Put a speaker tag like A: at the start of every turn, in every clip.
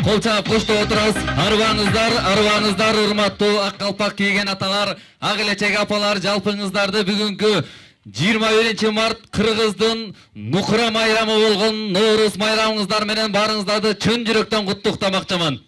A: Кол чаап коштоп отурабыз. Арыбаңыздар, урматтуу ак калпак кийген аталар, ак элечек апалар, жалпыңыздарды бүгүнкү 21 март Кыргыздын Нукура майрамы болгон Ноорус майрамыңыздар менен барыңыздарды чын жүрөктөн куттуктамакчымын.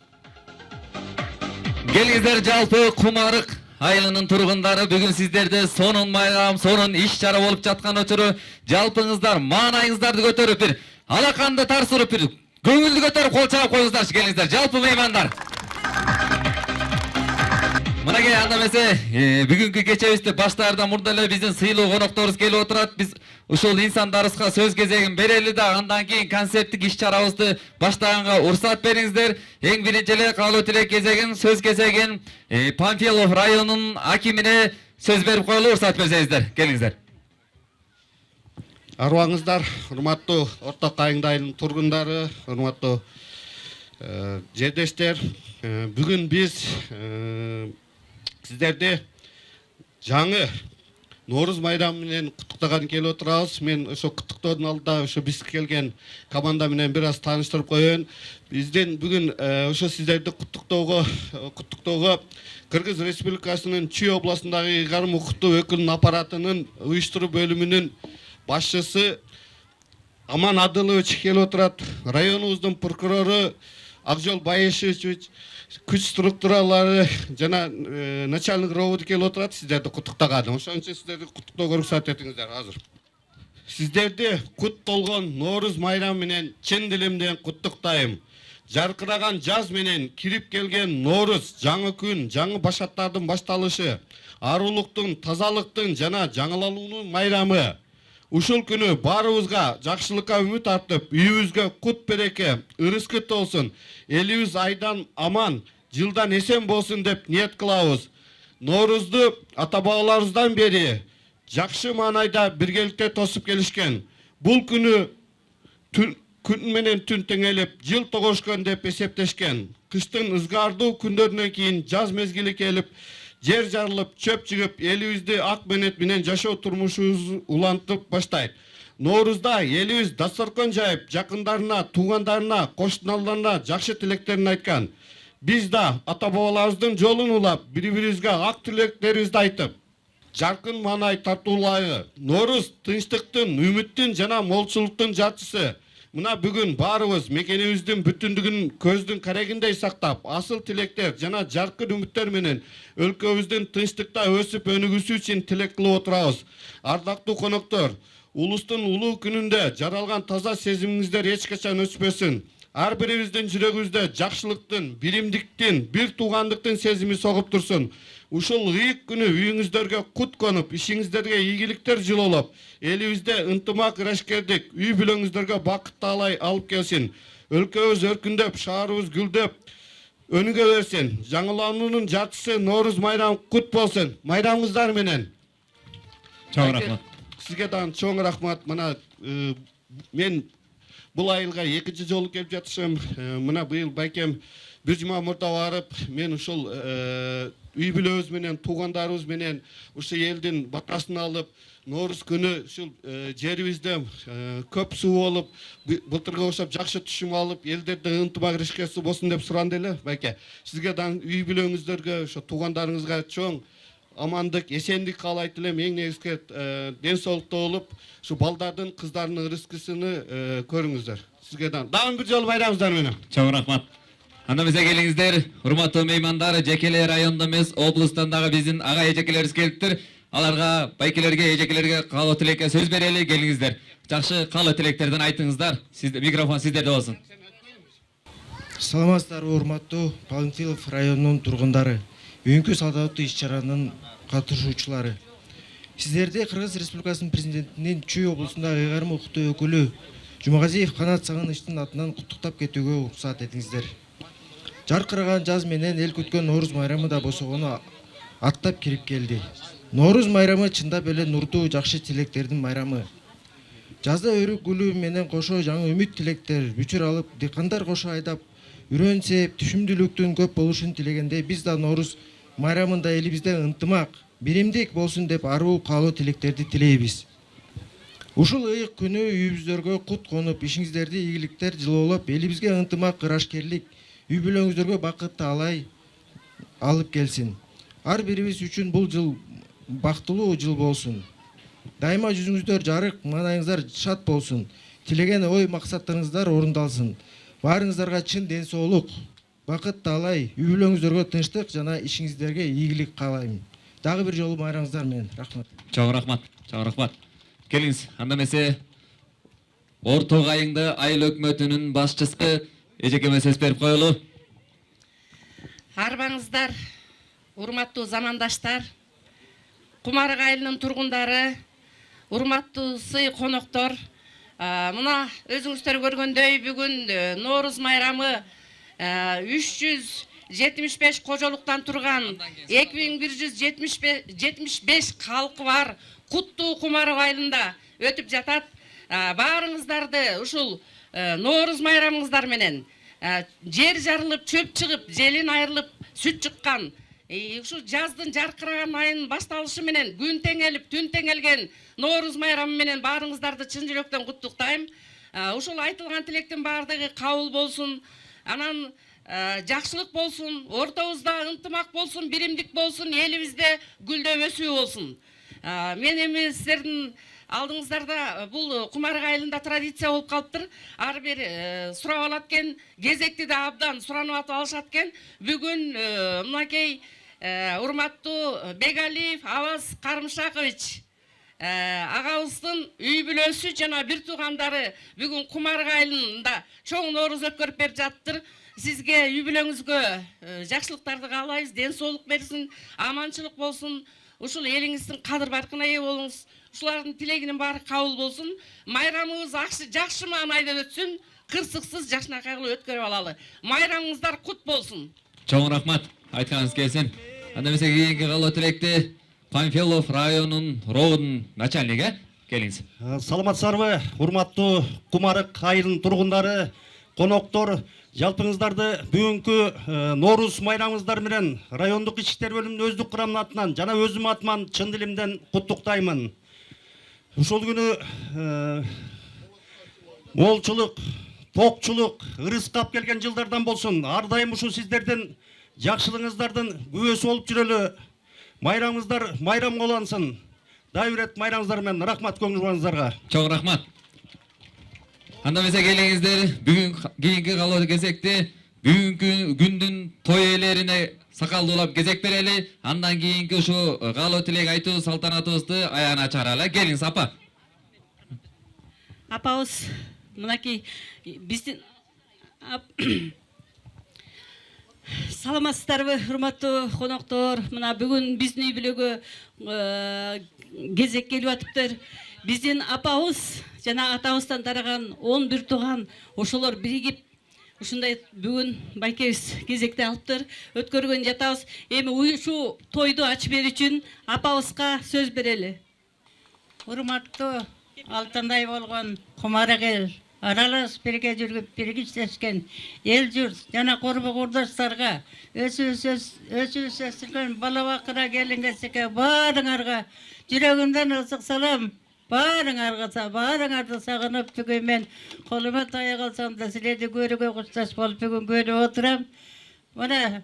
A: Келиңиздер, жалпы Кумарык айылынын тургундары, бүгүн сиздерде сонун майрам, сонун иш-чара болуп жаткан өчүрү жалпыңыздар, маанайыңыздарды көтөрүп бир алаканды тарсырып бир көңүлдү көтөрүп кол чаап коюңуздарчы, келиңиздер, жалпы меймандар. Мынакей анда эмесе бүгүнкү кечебизди баштаардан мурда эле биздин сыйлуу конокторубуз келип отурат. Биз ушул инсандарыбызга сөз кезегин берели да, андан кийин концерттик иш-чарабызды баштаганга уруксат бериңиздер. Эң биринчи эле каалоо тилек кезегин, сөз кезегин Панфилов районунун акимине сөз берип коелу, уруксат берсеңиздер. Келиңиздер.
B: Арыбаңыздар, урматтуу Орток Айыңды айылынын тургундары, урматтуу жердештер, бүгүн биз сиздерди жаңы Ноорус майрамы менен куттуктаган келип отурабыз. Мен ошо куттуктоодун алдында ошо биз келген команда менен бир аз тааныштырып коеюн. Биздин бүгүн ошо сиздерди куттуктоого Кыргыз Республикасынын Чүй областындагы ыйгарым укуктуу өкүлүнүн аппаратынын уюштуруу бөлүмүнүн башчысы Аман Адылович келип отурат. Районубуздун прокурору Акжол Баешевич, күч структуралары жана начальник роводу келип отурат, сиздерди куттуктаган. Ошон үчүн сиздерди куттуктоого уруксат этиңиздер азыр. Сиздерди кут толгон Ноорус майрамы менен чын дилимден куттуктайм. Жаркыраган жаз менен кирип келген Ноорус, жаңы күн, жаңы башаттардын башталышы, арулуктун, тазалыктын жана жаңылануунун майрамы. Ушул күнү баарыбызга жакшылыкка үмүт артып, үйүбүзгө кут береке, ырыскыт болсун, элибиз айдан аман, жылдан эсен болсун деп ниет кылабыз. Ноорузду ата бабаларыбыздан бери жакшы маанайда биргеликте тосуп келишкен. Бул күнү күн менен түн теңелип, жыл тогошкон деп эсептешкен. Кыштын ызгаардуу күндөрүнөн кийин жаз мезгили келип, жер жарылып, чөп жыгып, элибизди ак менет менен жашоо турмушубуз улантып баштайт. Ноорузда элибиз дасторкон жайып, жакындарына, туугандарына, коштуналарына жакшы тилектерин айткан. Биз да ата бабаларыбыздын жолун улап, бири-бирибизге ак тилектерибизди айтып, жаркын маанай тартуулайбы. Ноорус тынчтыктын, үмүттүн жана молчулуктун жарчысы. Мына бүгүн баарыбыз мекенибиздин бүтүндүгүн көздүн карегиндей сактап, асыл тилектер жана жаркын үмүттөр менен өлкөбүздүн тынчтыкта өсүп өнүгүүсү үчүн тилек кылып отурабыз. Ардактуу коноктор, улустун улуу күнүндө жаралган таза сезимиңиздер эч качан өчпөсүн. Ар бирибиздин жүрөгүбүздө жакшылыктын, биримдиктин, бир туугандыктын сезими согуп турсун. Ушул ыйык күнү үйүңүздөргө кут конуп, ишиңиздерге ийгиликтер жылоолоп, элибизде ынтымак, ырашкердик, үй бүлөңүздөргө бакыт таалай алып келсин. Өлкөбүз өркүндөп, шаарыбыз гүлдөп, өнүгө берсин. Жаңылануунун жартысы Ноорус майрамы кут болсун. Майрамыңыздар менен.
A: Чоң рахмат.
B: Сизге дагы чоң рахмат. Мына мен бул айылга экинчи жолу келип жатышым. Мына быйыл байкем бир жума мурда барып, мен ушул үй бүлөбүз менен, туугандарыбыз менен ушул элдин батасын алып, Ноорус күнү ушул жерибизде көп суу болуп, былтырга окшоп жакшы түшүм алып, элдерде ынтымак ырашкердик болсун деп суранды эле, байке. Сизге да үй бүлөңүздөргө, ошо туугандарыңызга чоң амандык, эсендик каалайт элем. Эң негизги ден соолукта болуп, ушу балдардын, кыздардын ырыскысыны көрүңүздөр. Сизге дагы бир жолу байрамыңыздар менен.
A: Чоң рахмат. Анда эмесе келиңиздер, урматтуу меймандар, жекеле райондо эмес, облустан дагы биздин ага эжекелерибиз келиптир. Аларга, байкелерге, эжекелерге каалоо тилекке сөз берели, келиңиздер. Жакшы каалоо тилектерден айтыңыздар. Микрофон сиздерде болсун.
C: Саламатсыздарбы, урматтуу Панфилов районунун тургундары, бүгүнкү салтанаттуу иш-чаранын катышуучулары. Сиздерди Кыргыз Республикасынын президентинин Чүй облусундагы ыйгарым укуктуу өкүлү Жумагазиев Канат Сагынычтын атынан куттуктап кетүүгө уруксат этиңиздер. Жаркыраган жаз менен эл күткөн Ноорус майрамы да босогону аттап кирип келди. Ноорус майрамы чындап эле нурдуу, жакшы тилектердин майрамы. Жазда өрүк гүлү менен кошо жаңы үмүт тилектер бүчүр алып, дыйкандар кошо айдап, үрөн сээп, түшүмдүүлүктүн көп болушун тилегенде, биз да Ноорус майрамында элибизде ынтымак, биримдик болсун деп аруу каалоо тилектерди тилейбиз. Ушул ыйык күнү үйүбүздөргө кут конуп, ишиңиздерди ийгиликтер жылоолоп, элибизге ынтымак, ырашкерлик, үй бүлөңүздөргө бакытты алып келсин. Ар бирибиз үчүн бул жыл бактылуу жыл болсун. Дайыма жүзүңүздөр жарык, маанайыңыздар шат болсун. Тилеген ой максаттарыңыздар орундалсын. Баарыңыздарга чын ден соолук, бакыт таалай, үй бүлөңүздөргө тынчтык жана ишиңиздерге ийгилик каалайм. Дагы бир жолу майрамыңыздар менен. Рахмат.
A: Чоң рахмат. Чоң рахмат. Келиңиз, анда эмесе Орто Айыңды айыл өкмөтүнүн башчысы эжекеме сөз берип коелу.
D: Арбаңыздар, урматтуу замандаштар, Кумарык айылынын тургундары, урматтуу сый коноктор, мына өзүңүздөр көргөндөй бүгүн Нооруз майрамы 375 кожолуктан турган 2175 калкы бар Куттуу Кумарык айылында өтүп жатат. Баарыңыздарды ушул Нооруз майрамыңыздар менен жер жарылып, чөп чыгып, желин айрылып, сүт чыккан, ушу жаздын жаркыраган айынын башталышы менен күн теңелип, түн теңелген Нооруз майрамы менен баарыңыздарды чын жүрөктөн куттуктайм. Ушул айтылган тилектин баардыгы кабыл болсун. Анан жакшылык болсун, ортобузда ынтымак болсун, биримдик болсун, элибизде гүлдөп өсүү болсун. Мен эми сиздердин алдыңыздарда бул Кумарык айылында традиция болуп калыптыр. Ар бир сурап алат экен, кезекти да абдан суранып алышат экен. Бүгүн мынакей урматтуу Бегалиев Аваз Карымшакович агабыздын үй бүлөсү жана бир туугандары бүгүн Кумарык айылында чоң Нооруз өткөрүп берип жатыптыр. Сизге үй бүлөңүзгө жакшылыктарды каалайбыз, ден соолук берсин, аманчылык болсун. Ушул элиңиздин кадыр баркына ээ болуңуз. Ушулардын тилегинин баары кабыл болсун. Майрамыбыз жакшы маанайда өтсүн. Кырсыксыз жакшынакай кылып өткөрүп алалы. Майрамыңыздар кут болсун.
A: Чоң рахмат. Айтканыңыз келсин. Анда эмесе кийинки калоо тилекти Панфилов районунун ровдун начальниги. Келиңиз.
E: Саламатсыздарбы, урматтуу Кумарык айылынын тургундары, коноктор, жалпыңыздарды бүгүнкү Нооруз майрамыңыздар менен райондук ички бөлүмүнүн өздүк курамынын атынан жана өзүм атыман чын дилимден куттуктаймын. Ушул күнү молчулук, токчулук, ырыс кап келген жылдардан болсун. Ар дайым ушул сиздердин жакшылыгыңыздардын күбөсү болуп жүрөлү. Майрамыңыздар майрам улансын. Дагы бир майрамыңыздар менен рахмат көңүл-кубаңыздарга.
A: Чоң рахмат. Анда эмесе келиңиздер, бүгүн кийинки калоо кезекти бүгүнкү күндүн той ээлерине сакалдуулап кезек берели. Андан кийинки ушу каалоо тилек айтуу салтанатыбызды аяна чыгаралы. Келиңиз апа.
F: Апабыз мынакей биздин саламатсыздарбы, урматтуу коноктор. Мына бүгүн биздин үй бүлөгө кезек келип атыптыр. Биздин апабыз жана атабыздан тараган 11 тууган ошолор биригип ушундай бүгүн байкебиз кезекти алыптыр. Өткөргөн жатабыз. Эми уюшу тойду ачып берүү үчүн апабызга сөз берели.
G: Урматтуу алтындай болгон Кумарык эл, аралаш бирге жүрүп, бирге иштешкен эл журт жана курбу курдошторго, өсүп-өскөн бала бакыра келингесике баарыңарга жүрөгүмдөн ысык салам. Баарыңарды сагынып бүгүн мен колума таяк алсам да силерди көрүүгө кушташ болуп бүгүн көрүп отурам. Мына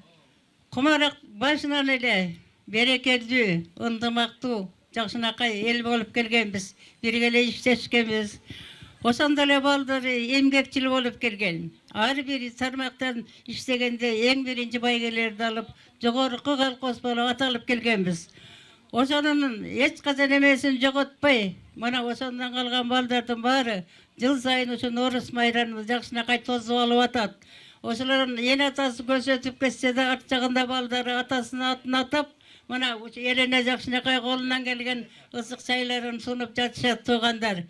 G: Кумарык башынан эле берекелүү, ынтымактуу, жакшынакай эл болуп келгенбиз. Бирге эле иштешкенбиз. Ошондой эле балдары эмгекчил болуп келген. Ар бир тармактан иштегенде эң биринчи байгелерди алып, жогорку колхоз болуп аталып келгенбиз. Ошонун эч качан эмесин жоготпой, мына ошондон калган балдардын баары жыл сайын ушу Нооруз майрамын жакшынакай тосуп алып атат. Ошолордун эне атасы көрсөтүп кетсе да арт жагында балдары атасынын атын атап, мына ушу эрене жакшынакай колунан келген ысык чайларын сунуп жатышат туугандар.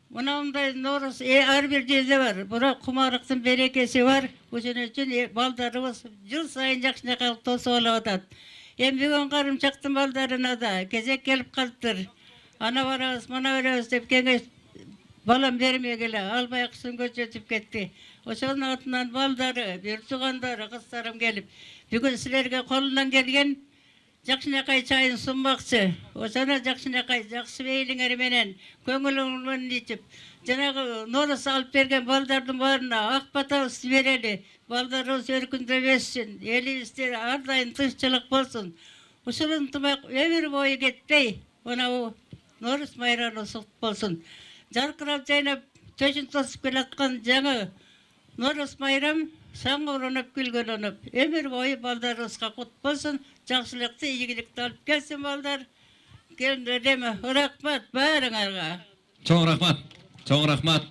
G: Мына мындай Нооруз ар бир жерде бар. Бирок Кумарыктын берекеси бар. Ошон үчүн балдарыбыз жыл сайын жакшынакай тосуп алып атат. Эми бүгүн Карымшактын балдарына да кезек келип калыптыр. Ана барабыз, мына барабыз деп кеңеш балам бермегеле, албай акысын көрсөтүп кетти. Ошонун атынан балдары, бир туугандары, кыздарым келип, бүгүн силерге колунан келген жакшынакай чайын сунмакчы. Ошоно жакшынакай жакшы мейлиңер менен көңүлүң менен ичип, жанагы норус алып берген балдардын баарына ак батабыз берели. Балдарыбыз өркүндөп өссүн, элибизде ар дайым тынччылык болсун. Ушул ынтымак өмүр бою кетпей, мына норус майрамы сут болсун. Жаркырап жайнап төшүн тосуп келаткан жаңы норус майрам саңгыранып күлгөнөнүп, өмүр бою балдарыбызга кут болсун, жакшылыкты, ийгиликти алып келсин балдар. Келиңер деме, рахмат баарыңарга.
A: Чоң рахмат. Чоң рахмат.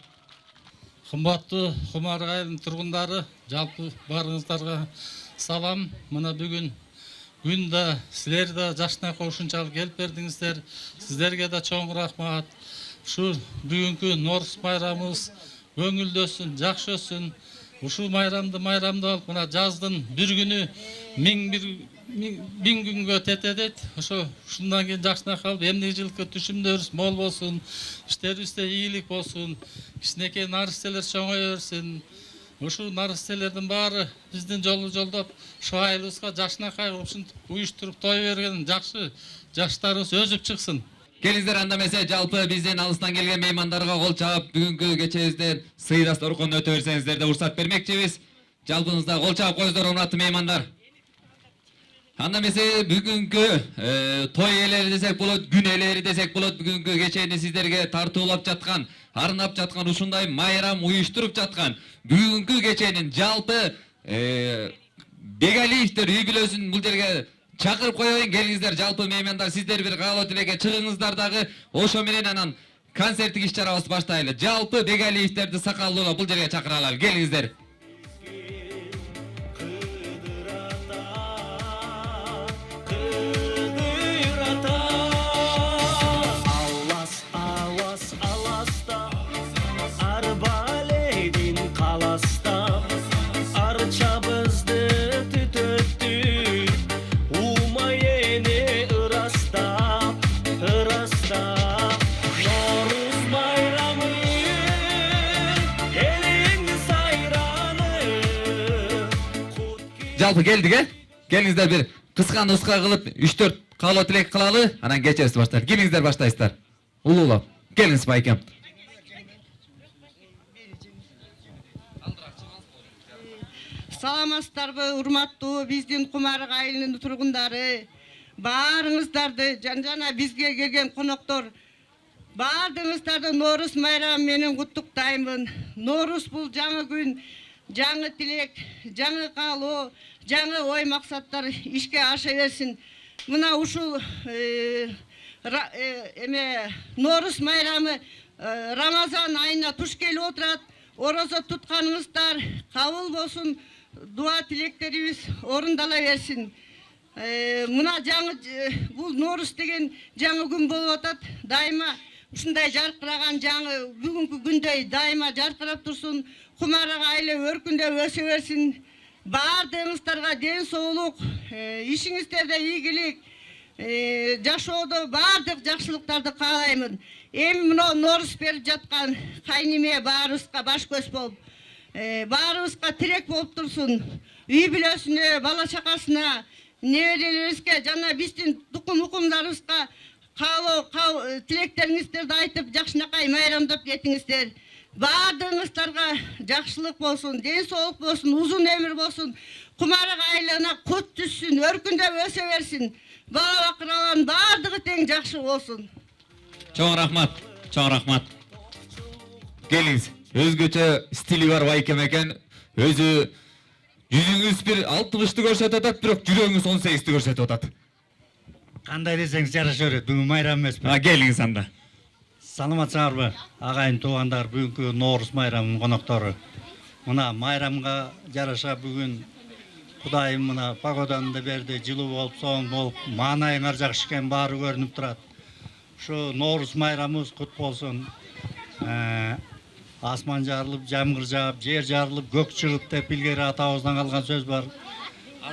H: Кымбаттуу Кумар айылынын тургундары, жалпы баарыңыздарга салам. Мына бүгүн күндө силер да жакшынакай ушунчалык келип бердиңиздер. Сиздерге да чоң рахмат. Ушу бүгүнкү норус майрамыбыз көңүлдөсүн, жакшы өссүн. Ушул майрамды алып, мына жаздын бир күнү миң күнгө тетедет. Ушундан кийин жакшынакай калып, эмне жылкы түшүмдөрүбүз мол болсун, иштерибизде ийгилик болсун, кичинекей нарыстелер чоңое берсин. Ушул нарыстелердин баары биздин жолдоп, ушу айылыбызга жакшынакай ушинтип уюштуруп той берген жакшы жаштарыбыз өсүп чыксын.
A: Келиңиздер, анда эмесе жалпы бизден алыстан келген меймандарга кол чаап, бүгүнкү кечебизден сыйрас оркону өтө берсеңиздер деп уруксат бермекчибиз. Жалпыңызда кол чаап коюңуздар, урматтуу меймандар. Анда эмесе бүгүнкү той ээлери десек болот, күн ээлери десек болот, бүгүнкү кечени сиздерге тартуулап жаткан, арнап жаткан ушундай майрам уюштуруп жаткан бүгүнкү кеченин жалпы Бегалиевдер үй бүлөсүн бул жерге чакырып коеюн. Келиңиздер, жалпы меймандар, сиздер бир каалоо тилекке чыгыңыздар дагы, ошо менен анан концерттик иш-чарабызды баштайлы. Жалпы Бегалиевдерди сакалдууга бул жерге чакыралар. Келиңиздер. Жалпы келдик, келиңиздер бир кыска нуска кылып 3-4 каалоо тилек кылалы, анан кечебизди баштайлы. Келиңиздер, баштайсыздар. Улуулап. Келиңиз байкем.
I: Саламатсыздарбы, урматтуу биздин Кумар айылынын тургундары, баарыңыздарды, жана бизге келген коноктор, баардыгыңыздарды Норус майрамы менен куттуктаймын. Норус бул жаңы күн, жаңы тилек, жаңы каалоо, жаңы ой максаттар ишке аша берсин. Мына ушул Норус майрамы Рамазан айына туш келип отурат. Орозо тутканыңыздар кабыл болсун, дуа тилектерибиз орундала берсин. Мына жаңы бул Норус деген жаңы күн болуп атат. Дайыма ушундай жаркыраган жаңы бүгүнкү күндөй дайыма жаркырап турсун. Кумар айылы өркүндөп өсө берсин. Баардыгыңыздарга ден соолук, ишиңиздерде ийгилик, жашоодо баардык жакшылыктарды каалаймын. Эми мына Норус берип жаткан кайнеме баарыбызга баш көз болуп, баарыбызга тирек болуп турсун. Үй бүлөсүнө, бала чакасына, неберелерибизге жана биздин тукум-укумдарыбызга каалоо тилектериңиздерди айтып, жакшынакай майрамдап кетиңиздер. Баардыгыңыздарга жакшылык болсун, ден соолук болсун, узун өмүр болсун. Кумар айылына кут түшсүн, өркүндөп өсө берсин. Бала бакыралардын баардыгы тең жакшы болсун.
A: Чоң рахмат, чоң рахмат. Келиңиз, өзгөчө стили бар байкем экен. Өзү жүзүңүз бир 60-ты көрсөтүп атат, бирок жүрөгүңүз 18-ти көрсөтүп атат.
E: Кандай десеңиз жараша берет, бүгүн майрам эмеспи?
A: Келиңиз анда.
E: Саламатсыңарбы, агайын туугандар, бүгүнкү Норус майрамынын коноктору. Мына майрамга жараша бүгүн Кудайым мына погоданы да берди, жылуу болуп, соң болуп, маанайыңар жакшы экен, баары көрүнүп турат. Ушу Норус майрамыбыз кут болсун. Асман жарылып, жамгыр жаап, жер жарылып, көк чыгып деп илгери атабыздан калган сөз бар.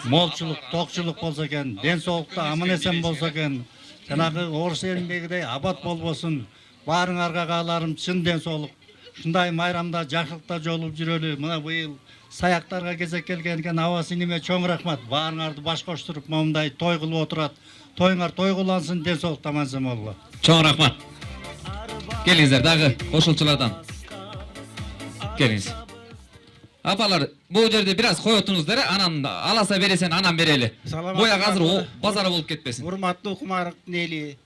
E: Молчулук, токчулук болсо экен, ден соолукта аман эсен болсо экен, жанагы орус элиндегидей абат болбосун. Баарыңарга кааларым чын ден соолук, ушундай майрамда жакшылыкта жолугуп жүрөлү. Мына быйыл саяктарга кезек келген экен. Аба сиңиме чоң рахмат. Баарыңарды баш коштуруп момундай той кылып отурат. Тоюңар той кылансын, ден соолук таманса болот.
A: Чоң рахмат. Келиңиздер дагы кошулчулардан. Келиңиз. Апалар, бул жерде бир аз коетуңуздар, анан аласа бересен анан берели. Бояк азыр базар болуп кетпесин.
J: Урматтуу Кумарыктын эли,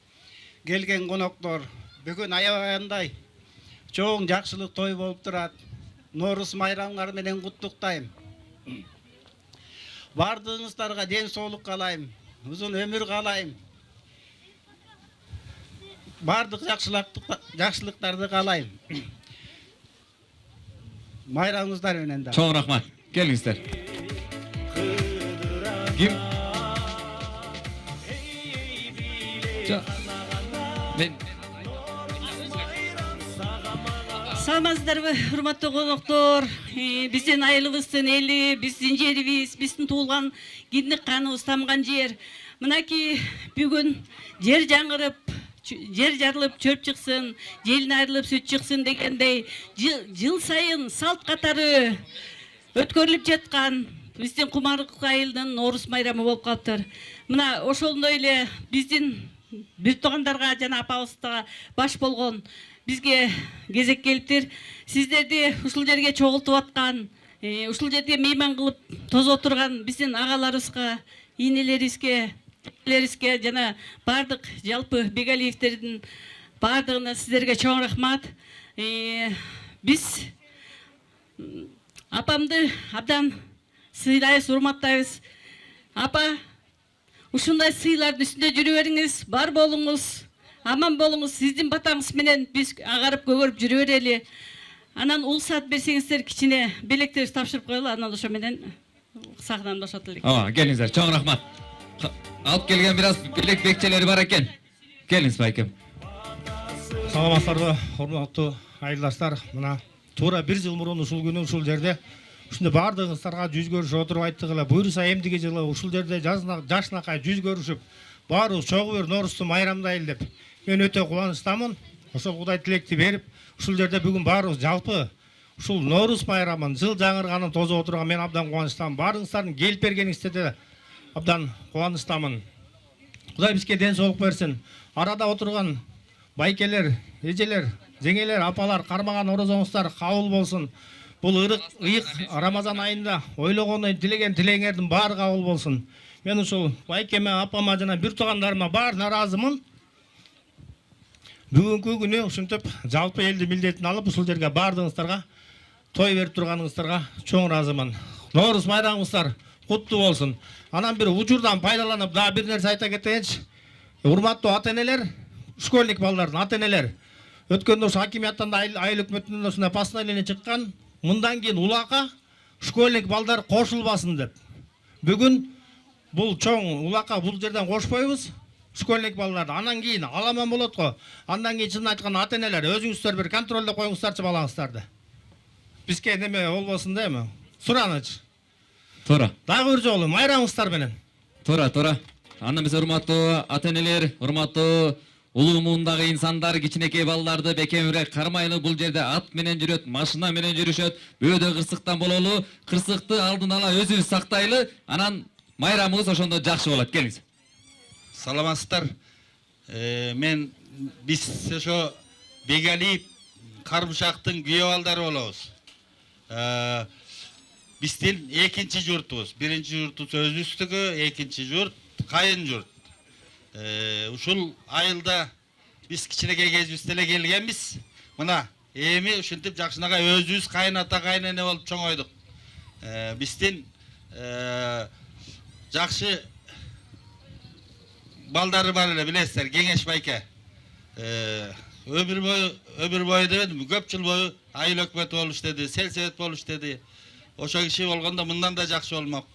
J: келген коноктор, бүгүн аябагандай чоң жакшылык той болуп турат. Норус майрамыңар менен куттуктайм. Бардыгыңыздарга ден соолук каалайм, узун өмүр каалайм. Бардык жакшылыктарды каалайм. Майрамыңыздар менен да.
A: Чоң рахмат. Келиңиздер. Ким? Мен
F: Саламатсыздарбы, урматтуу коноктор, биздин айылыбыздын эли, биздин жерибиз, биздин туулган киндик каныбыз тамган жер. Мынакей бүгүн жер жаңырып, жер жарылып чөп чыксын, желин айрылып сүт чыксын дегендей жыл сайын салт катары өткөрүлүп жаткан биздин Кумарык айылынын Норус майрамы болуп калыптыр. Мына ошондой эле биздин бир туугандарга жана апабызга баш болгон бизге кезек келиптир. Сиздерди ушул жерге чогултуп аткан, ушул жерде мейман кылып тозо турган биздин агаларыбызга, ийнелерибизге, жана бардык жалпы Бегалиевтердин бардыгына сиздерге чоң рахмат. Биз апамды абдан сыйлайбыз, урматтайбыз. Апа, ушундай сыйлардын үстүндө жүрө бериңиз, бар болуңуз, аман болуңуз. Сиздин батаңыз менен биз агарып көгөрүп жүрө берели. Анан улсат берсеңиздер, кичине белектерибизди тапшырып коелу, анан ошо менен сахнаны бошотот элек.
A: Келиңиздер, чоң рахмат. Алып келген бир аз белек бекчелери бар экен. Келиңиз байкем.
K: Саламатсыздарбы, урматтуу айылдаштар. Мына туура 1 жыл мурун ушул күнү ушул жерде ушундай бардыгыңыздарга жүз көрүшүп отуруп айттык эле. Буюрса эмдиги жылы ушул жерде жашынакай жүз көрүшүп, баарыбыз чогуу бир Норусту майрамдайлы деп мен өтө кубанычтамын. Ошол Кудай тилекти берип, ушул жерде бүгүн баарыбыз жалпы ушул Норус майрамын жыл жаңырганын тозуп отурган мен абдан кубанычтамын. Баарыңыздардын келип бергениңизде де абдан кубанычтамын. Кудай бизге ден соолук берсин. Арада отурган байкелер, эжелер, жеңелер, апалар, кармаган орозоңуздар кабыл болсун. Бул ыйык Рамазан айында ойлогон, тилеген тилегеңердин баары кабыл болсун. Мен ушул байкеме, апама жана бир туугандарыма баары наразымын. Бүгүнкү күнү ушинтип жалпы элди милдетин алып ушул жерге бардыгыңыздарга той берип турганыңыздарга чоң ыраазымын. Норус майрамыңыздар куттуу болсун. Анан бир учурдан пайдаланып дагы бир нерсе айта кетейинчи. Урматтуу ата-энелер, школьник балдардын ата-энелер, өткөндө ошо хакимияттан да айыл өкмөтүнөн ушундай постановление чыккан, мындан кийин улакка школьник балдар кошулбасын деп. Бүгүн бул чоң улакка бул жерден кошпойбуз. Школьник балдарды анан кийин аламан болот го. Андан кийин чын айтканда ата-энелер өзүңүздөр бир контролдо коюңуздарчы балаңыздарды. Бизге неме болбосун дейми? Сураныч.
A: Туура.
K: Дагы бир жолу майрамыңыздар менен.
A: Туура. Анда биз урматтуу ата-энелер, урматтуу улуу муундагы инсандар, кичинекей балдарды бекемирээк кармайлы. Бул жерде ат менен жүрөт, машина менен жүрүшөт. Бөөдө кырсыктан бололу, кырсыкты алдын ала өзүбүз сактайлы. Анан майрамыбыз ошондо жакшы болот. Келиңиз.
L: Саламатсыздар. Биз ошо Бегалиев Карбушактын күйөө балдары болобуз. Биздин экинчи журтубуз. Биринчи журтубуз өзүбүздүкү, экинчи журт кайын журт. Ушул айылда биз кичинекей кезибизде эле келгенбиз. Мына эми ушинтип жакшынакай өзүбүз кайын ата, кайын эне болуп чоңойдук. Биздин жакшы балдары бар эле, билесиздер, Кеңеш байке. Өмүр бою дебедим, көп жыл бою айыл өкмөтү болуп иштеди, сельсовет болуп иштеди. Ошо киши болгондо мындан да жакшы болмок.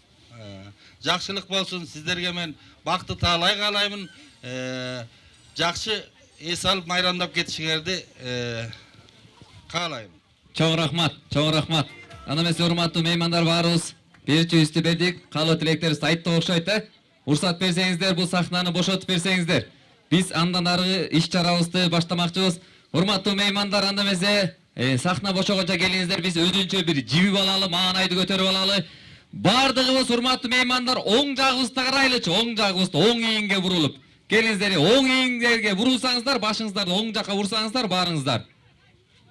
L: Жакшылык болсун, сиздерге мен бакты таалай каалаймын. Жакшы эс алып майрамдап кетишиңерди каалайм.
A: Чоң рахмат. Анда эмесе урматтуу меймандар баарыбыз берүүчүбүздү бердик. Каалоо тилектерибизди айттык окшойт. Уруксат берсеңиздер, бул сахнаны бошотуп берсеңиздер. Биз андан аркы иш чарабызды баштамакчыбыз. Урматтуу меймандар, анда эмесе сахна бошогонча келиңиздер, биз өзүнчө бир жибип алалы, маанайды көтөрүп алалы. Бардыгыбыз урматтуу меймандар, оң жагыбызды карайлычы, оң жагыбызды оң ийинге бурулуп. Келиңиздер, оң ийиңдерге бурулсаңыздар, башыңыздарды оң жакка бурсаңыздар, барыңыздар.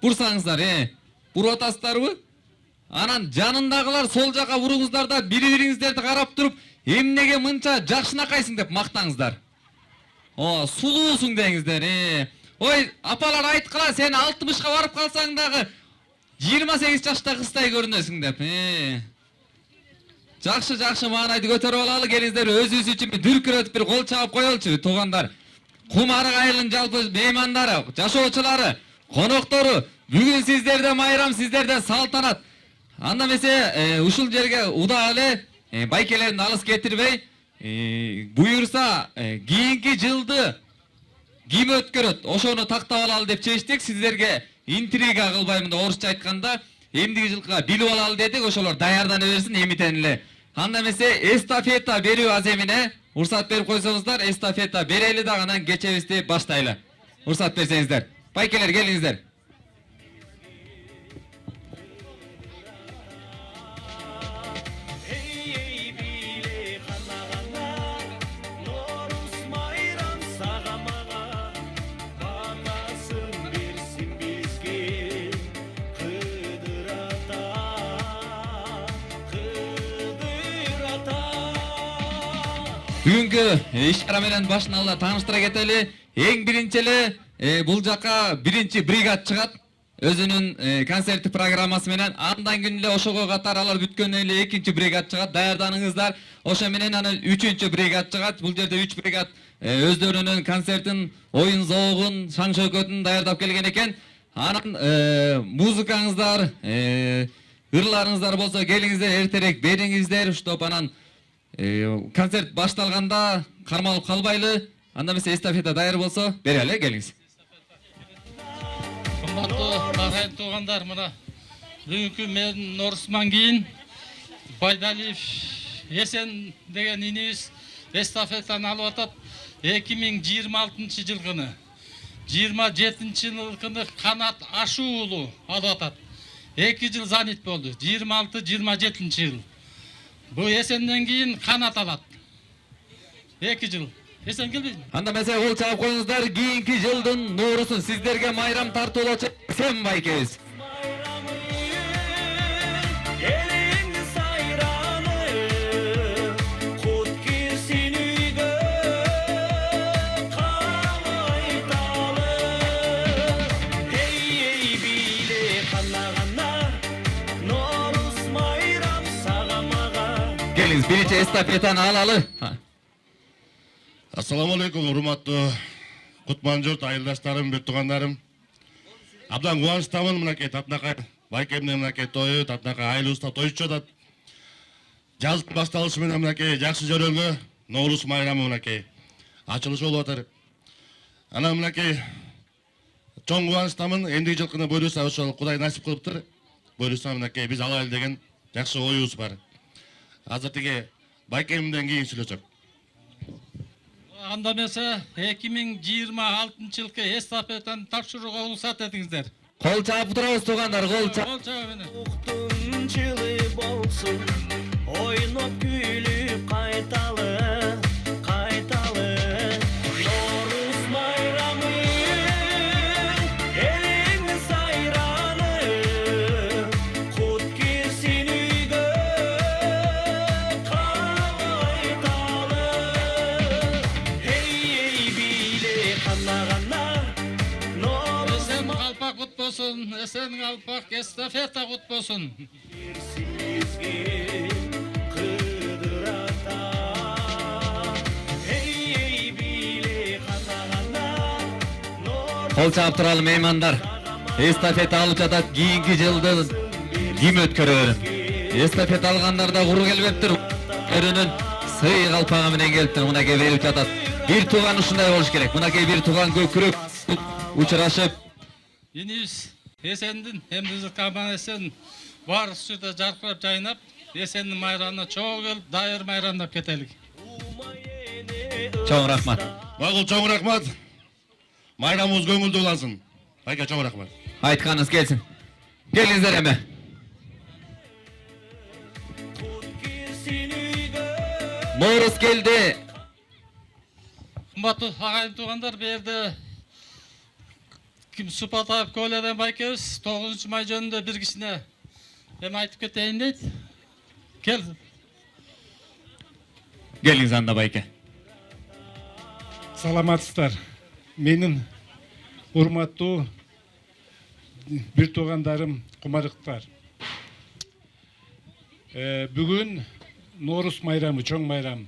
A: Бурсаңыздар, буруп атасыздарбы? Анан жанындагылар сол жака буруңуздар да бири-бириңиздерди карап туруп, эмнеге мынча жакшынакайсың деп мактаңыздар. Сулуусуң деңиздер. Ой, апалар айткыла, сен 60ка барып калсаң дагы 28 жашта кыздай көрүнөсүң деп. Жакшы маанайды көтөрүп алалы, келиңиздер, өзүбүз үчүн дүркүрөтүп бир кол чабып коелучу, туугандар. Кумарык айылынын жалпы меймандары, жашоочулары, коноктору, бүгүн сиздерде майрам, сиздерде салтанат. Анда эмесе ушул жерге удаа эле байкелерин алыс кетирбей, буюрса кийинки жылды ким өткөрөт, ошону тактап алалы деп чечтик. Сиздерге интрига кылбаймын деп орусча айтканда, эмдиги жылкыга билип алалы дедик, ошолор даярдана берсин эмитен эле. Анда эмесе эстафета берүү аземине уруксат берип койсоңуздар, эстафета берели дагы, анан кечебизди баштайлы. Уруксат берсеңиздер. Байкелер, келиңиздер. Бүгүнкү иш-чара менен башын алда тааныштыра кетели. Эң биринчи эле бул жака биринчи бригада чыгат. Өзүнүн концерттик программасы менен, андан кийин эле ошого катар алар бүткөндөн эле экинчи бригада чыгат. Даярданыңыздар. Ошо менен анан үчүнчү бригада чыгат. Бул жерде 3 бригада өздөрүнүн концертин, оюн зоогун, шаң шөкөтүн даярдап келген экен. Анан музыкаңыздар, ырларыңыздар болсо келиңиздер, эртерээк бериңиздер, чтоб анан концерт башталганда кармалып калбайлы. Анда эмесе эстафета даяр болсо берели, келиңиз.
H: Кымбаттуу агайын туугандар, мына бүгүнкү менин Норусман кийин Байдалиев Эсен деген инибиз эстафетаны алып атат. 2026 жылкыны, 27 жылкыны Канат Ашу уулу алып атат. 2 жыл занят болду. 26-27 жыл. Бу Эсенден кийин Канат алат. 2 жыл. Эсен келбейби?
A: Анда эмесе кол чабып коюңуздар. Кийинки жылдын Ноорусун сиздерге майрам тартуулоочу Эсен байкебиз. Биринчи эстафетаны алалы.
M: Ассаламу алейкум, урматтуу Кутман журт айылдаштарым, бүт туугандарым. Абдан кубанычтамын, мынакей татынакай байкемдин мынакей тою, татынакай айылыбызда тоючу атат. Жаздын башталышы менен мынакей жакшы жөрөлгө Ноорус майрамы мынакей ачылышы болуп атат. Анан мынакей чоң кубанычтамын, эндиги жылкыны буйруса ошол Кудай насип кылыптыр. Буйруса мынакей биз алайлы деген жакшы оюбуз бар. Азыр тиги байкемден кийин сүйлөсөк.
H: Анда эмесе 2026 жылкы эстафетаны тапшырууга уруксат этиңиздер.
A: Кол чаап турабыз туугандар, кол чаап.
H: Кол чаап менен.
N: Жылы болсун, ойноп күлүп кайталы, кайталы. Ноорус майрамы, элиң сайраны, кут кирсин үйгө, кайталы. Эй, биле кана,
H: Эсен калпак кут болсун, эсен калпак эстафета кут болсун.
A: Кол чаап туралы меймандар. Эстафета алып жатат. Кийинки жылды ким өткөрөр? Эстафета алгандар да куру келбептир. Өрүнүн сый калпагы менен келиптир. Мынакей берип жатат. Бир тууган ушундай болуш керек. Мынакей бир тууган көкүрөк учурашып.
H: Инибиз Эсендин, эмдизи Каман Эсен бар жерде жаркырап жайнап, Эсендин майрамына чоң келип, дайыр майрамдап кетелик.
A: Чоң рахмат.
M: Багыл чоң рахмат. Майрамыбыз көңүлдүү улансын. Байке чоң рахмат.
A: Айтканыңыз келсин. Gelingizler eme. Nooruz keldi.
H: Кымбаттуу агайын туугандар, бу жерде Ким Супатаев Коляден байкебиз 9 май жөнүндө бир кичине эми айтып кетейин дейт. Кел.
A: Gelingиз анда байке.
K: Саламатсыздар. Менин урматтуу бир туугандарым, кумарыктар. Бүгүн Ноорус майрамы, чоң майрам.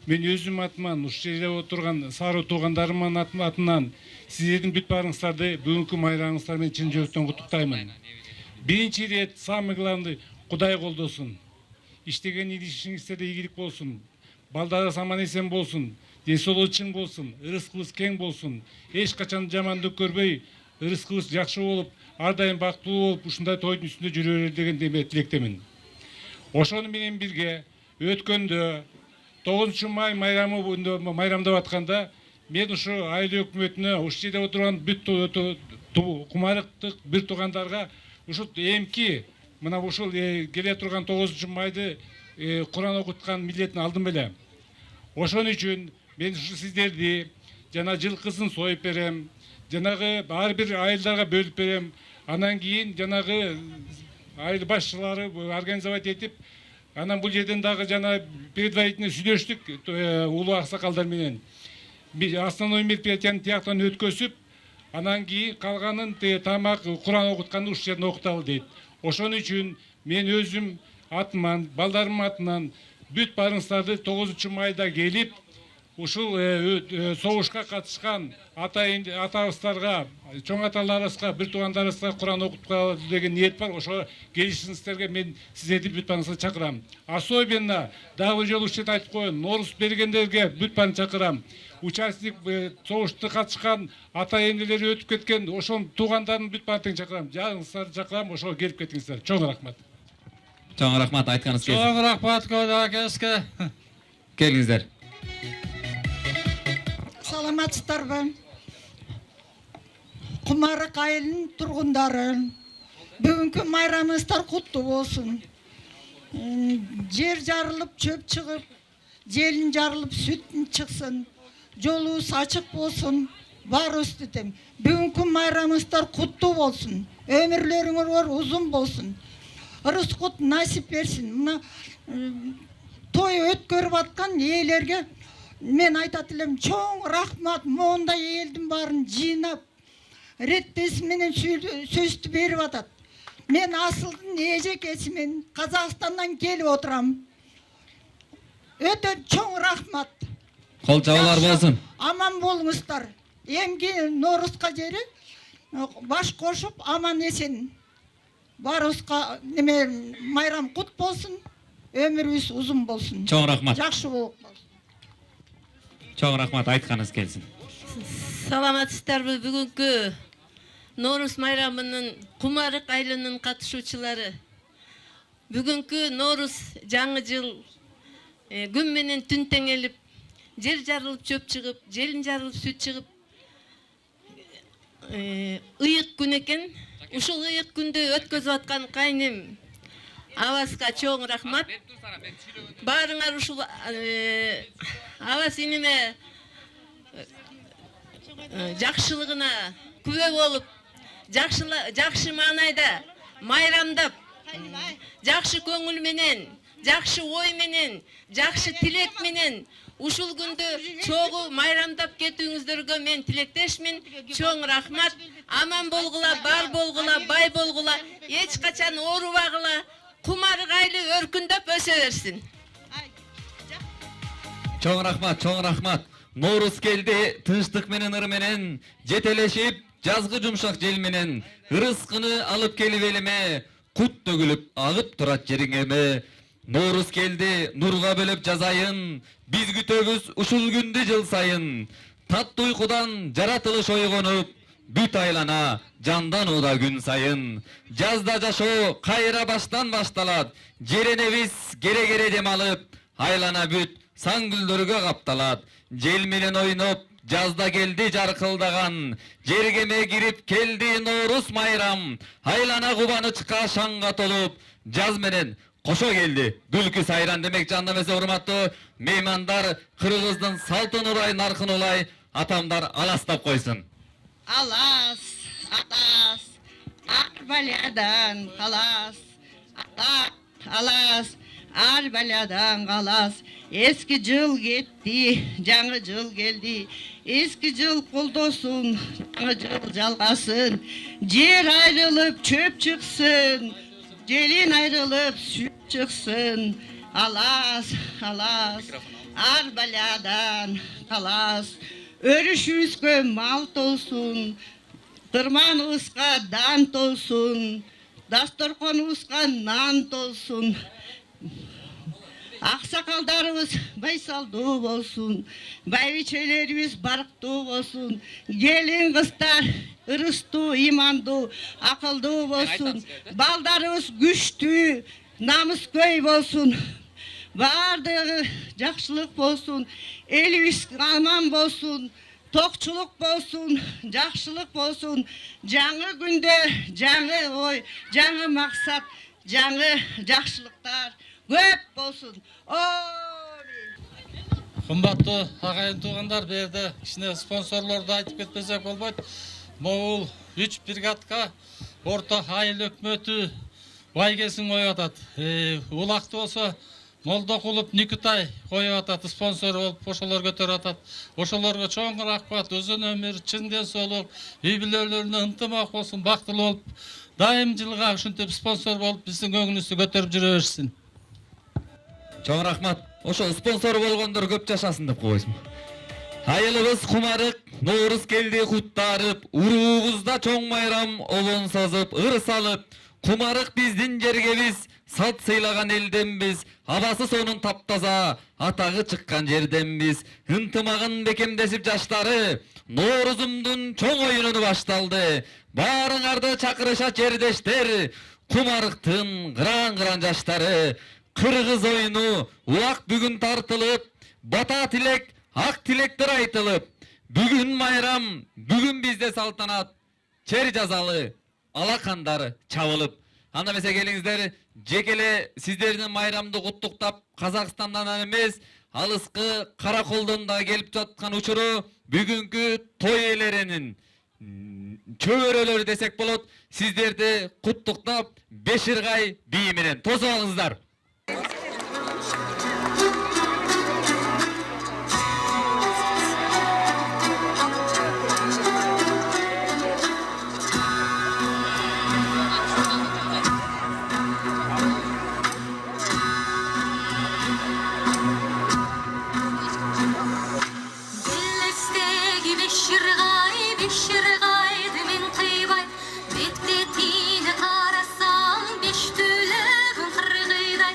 K: Мен өзүм атыман, ушул жерде отурган сары туугандарымдын атынан сиздердин бүт барыңыздарды бүгүнкү майрамыңыздар менен чын жүрөктөн куттуктаймын. Биринчи рет самый главный Кудай колдосун. Иштеген ишиңиздерде ийгилик болсун. Балдарыңыз аман эсен болсун. Денсаулыгы чың болсун, ырыскыбыз кең болсун. Эч качан жамандык көрбөй, ырыскыбыз жакшы болуп, ар дайым бактылуу болуп, ушундай тойдун үстүндө жүрөлөр деген тилектемин. Ошону менен бирге өткөндө 9 май майрамдап атканда мен ушу айыл өкмөтүнө, ушул жерде отурган бүт кумарыктык бир туугандарга ушул эмки мына ушул келе турган 9 майды Куран окуткан милдетин алдым беле. Ошон үчүн мен ушу сиздерди жана жылкысын союп берем, жанагы ар бир айылдарга бөлүп берем. Анан кийин жанагы айыл башчылары организовать этип, анан бул жерден дагы жана предварительно сүйлөштүк улуу аксакалдар менен. Основной мероприятияны тияктан өткөзүп, анан кийин калганын тамак Куран окутканды ушул жерден окуталы дейт. Ошон үчүн мен өзүм атынан, балдарым атынан бүт барыңыздарды 9 майда келип, ушул согушка катышкан атабыздарга, чоң аталарыбызга, бир туугандарыбызга Куран окуткалы деген ниет бар. Ошо келишиңиздерге мен сиздерди бүт барыңызды чакырам. Особенно дагы жолу ушул жерде айтып коеюн, Ноорус бергендерге бүт барын чакырам. Участник согушта катышкан ата энелери өтүп кеткен ошол туугандарын бүт барын чакырам. Жагыңыздарды чакырам, ошого келип кетиңиздер. Чоң рахмат.
A: Чоң рахмат, айтканыңыз келсин.
H: Чоң рахмат Коляденге.
A: Келиңиздер.
I: Саламатсыздарбы? Кумарык айылынын тургундары, бүгүнкү майрамыңыздар куттуу болсун. Жер жарылып, чөп чыгып, желин жарылып, сүттүн чыксын, жолубуз ачык болсун, баарыбыз тетем. Бүгүнкү майрамыңыздар куттуу болсун, өмүрлөрүңөр узун болсун. Ырыскут насип берсин. Мына той өткөрүп аткан ээлерге мен айтат элем, чоң рахмат, мондай элдин баарын жыйнап, реттеси менен сөздү берип атат. Мен асылдын эжекесимин Казакстандан келип отурам. Өтө чоң рахмат.
A: Кол жабалар болсун.
I: Аман болуңуздар. Эмки Ноорузга жери баш кошуп аман эсен. Барыбызга неме майрам кут болсун, өмүрүбүз узун болсун.
A: Чоң рахмат.
I: Жакшы болуп.
A: Чоң рахмат, айтканыңыз келсин.
F: Саламатсыздарбы? Бүгүнкү Ноорус майрамынын Кумарык айылынын катышуучулары. Бүгүнкү Ноорус жаңы жыл күн менен түн теңелип, жер жарылып, чөп чыгып, желин жарылып, сүт чыгып, ыйык күн экен. Ушул ыйык күндү өткөзүп аткан кайным Аваска чоң рахмат. Баарыңар ушул Авас иниме жакшылыгына күбө болуп, жакшы маанайда майрамдап, жакшы көңүл менен, жакшы ой менен, жакшы тилек менен ушул күндү чогуу майрамдап кетүүңүздөргө мен тилектешмин. Чоң рахмат. Аман болгула, бар болгула, бай болгула, эч качан оорубагыла, Кумарык айылы өркүндөп өсө берсин.
A: Чоң рахмат, чоң рахмат. Ноорус келди, тынчтык менен ыр менен жетелешип, жазгы жумшак жел менен ырыскыны алып келип элиме, кут төгүлүп агып турат жериңеме. Ноорус келди, нурга бөлөп жазайын, биз күтөбүз ушул күндү жыл сайын. Таттуу уйкудан жаратылыш ойгонуп, бүт айлана жанданууда күн сайын. Жазда жашоо кайра баштан башталат, жеренебиз кере-кере дем алып, айлана бүт сан гүлдөргө капталат. Жел менен ойноп, жазда келди жаркылдаган, жергеме кирип келди Nooruz майрам, айлана кубанычка шаңга толуп, жаз менен кошо келди күлкү сайран демекчи. Анда эмесе урматтуу меймандар, Кыргыздын салтын урай, наркын улай, атамдар аластап койсун.
I: Алас, атас, Арбалядан қалас, ата, алас, Арбалядан қалас. Eski жыл кетті, жаңы жыл келді. Eski жыл қолдосын, жаңы жыл жалғасын. Жер айрылып чөп шықсын, желин айрылып сүт шықсын. Алас, алас, Арбалядан қалас. Өрішімізге мал толсын, қырманымызға дан толсын, дастарханымызға нан толсын. Ақсақалдарымыз байсалды болсын, бәйбішелеріміз барықту болсын, келін қыздар ырысты, иманды, ақылды болсын, балдарымыз күшті, намыскөй болсын. Бардығы жақшылық болсын, еліміз аман болсын, тоқшылық болсын, жақшылық болсын. Жаңы күнде жаңы ой, жаңы мақсат, жаңы жақшылықтар көп болсын.
H: Кымбаттуу агайын туугандар, берде кичине спонсорлорду айтып кетпесек болбойт. Могул 3 бригадка орто айыл өкмөтү байгесин коюп атат. Улакты болсо Молдокулов Никитай коюп атат, спонсор болуп ошолор көтөрүп атат. Ошолорго чоң рахмат, uzun өмүр, чың ден соолук, үй бүлөлөрүнө ынтымак болсун, бактылуу болуп, дайым жылга ушинтип спонсор болуп биздин көңүлүбүздү көтөрүп жүрө берсин.
A: Чоң рахмат. Ошол спонсор болгондор көп жашасын деп койсун. Айылыбыз кумарык, Nooruz келди куттарып, уруубузда чоң майрам обон созуп, ыр салып, кумарык биздин жергебиз, салт сыйлаган элденбиз, абасы сонун таптаза, атагы чыккан жерденбиз. Ынтымагын бекемдесип жаштары, Nooruzumдун чоң оюну башталды. Баарыңарды чакырышат жердештер, кумарыктын кыран-кыран жаштары. Кыргыз оюну улак бүгүн тартылып, бата тилек, ак тилектер айтылып. Бүгүн майрам, бүгүн бизде салтанат, чер жазалы, алакандары чабылып. Анда эмесе келиңиздер, жекеле сиздердин майрамды куттуктап, Казакстандан эмес, алыскы Караколдон да келип жаткан учуру бүгүнкү той ээлеринин чөбөрөлөрү десек болот, сиздерди куттуктап Беширгай бии менен тосуп алыңыздар.
O: Беширгайды мен кыйбай, бет-бетине карасам, беш түлөгүн кыргыйдай.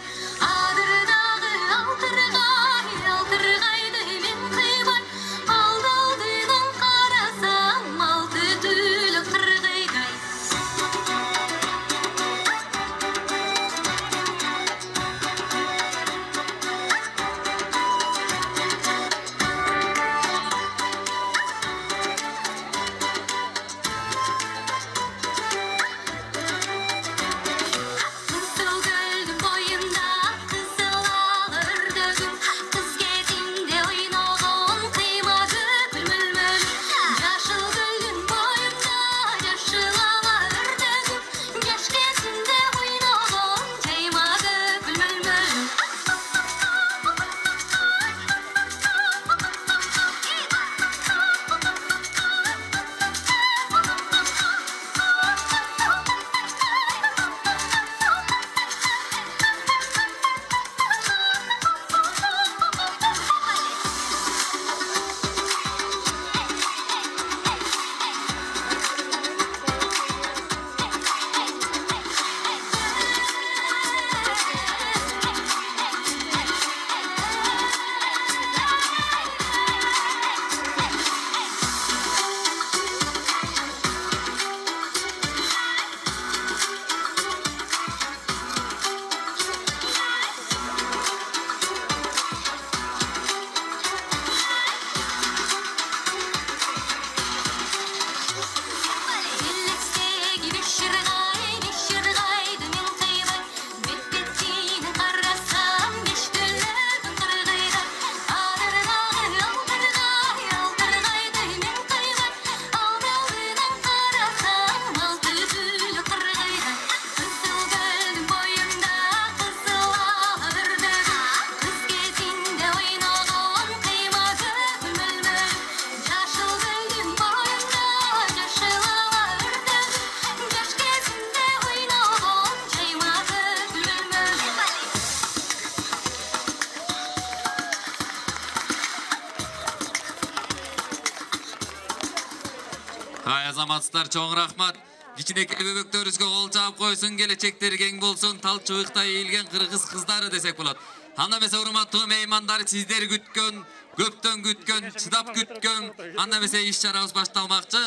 A: Азаматсыздар, чоң рахмат. Кичинекей бөбөктөрүбүзгө кол чаап койсун, келечектери кең болсун, тал чыбыктай ийилген кыргыз кыздары десек болот. Анда эмесе урматтуу меймандар, сиздер күткөн, көптөн күткөн, чыдап күткөн, анда эмесе иш-чарабыз башталмакчы.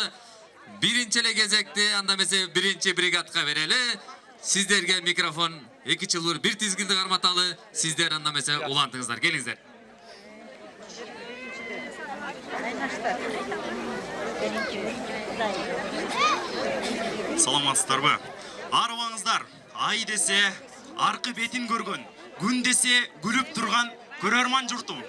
A: Биринчи эле кезекти анда эмесе биринчи бригадка берели. Сиздерге микрофон 2 чылбыр бир тизгилди карматалы. Сиздер анда эмесе улантыңыздар, келиңиздер.
O: Саламатсыздарбы? Арыбаңыздар, ай десе аркы бетин көргөн, күн десе күлүп турган көрөрман журтум.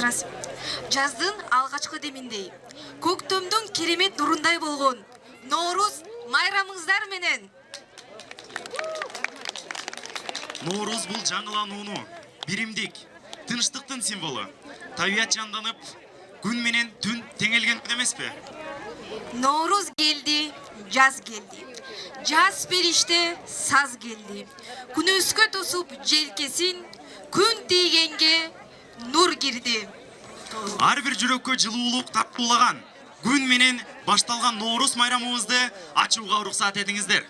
P: Раз. Жаздын алгачкы деминдей, көктөмдүн керемет нурундай болгон Норуз майрамыңыздар менен.
O: Норуз бул жаңыланууну, биримдик, тынчтыктын символу. Табият жанданып, күн менен түн теңелген эмеспи?
P: Норуз келди, жаз келди. Жаз периште саз келди. Күнөскө тосуп желкесин, күн тийгенге нур кирди.
O: Ар бир жүрөккө жылуулук тартуулаган, күн менен башталган Норуз майрамыбызды ачууга уруксат этиңиздер.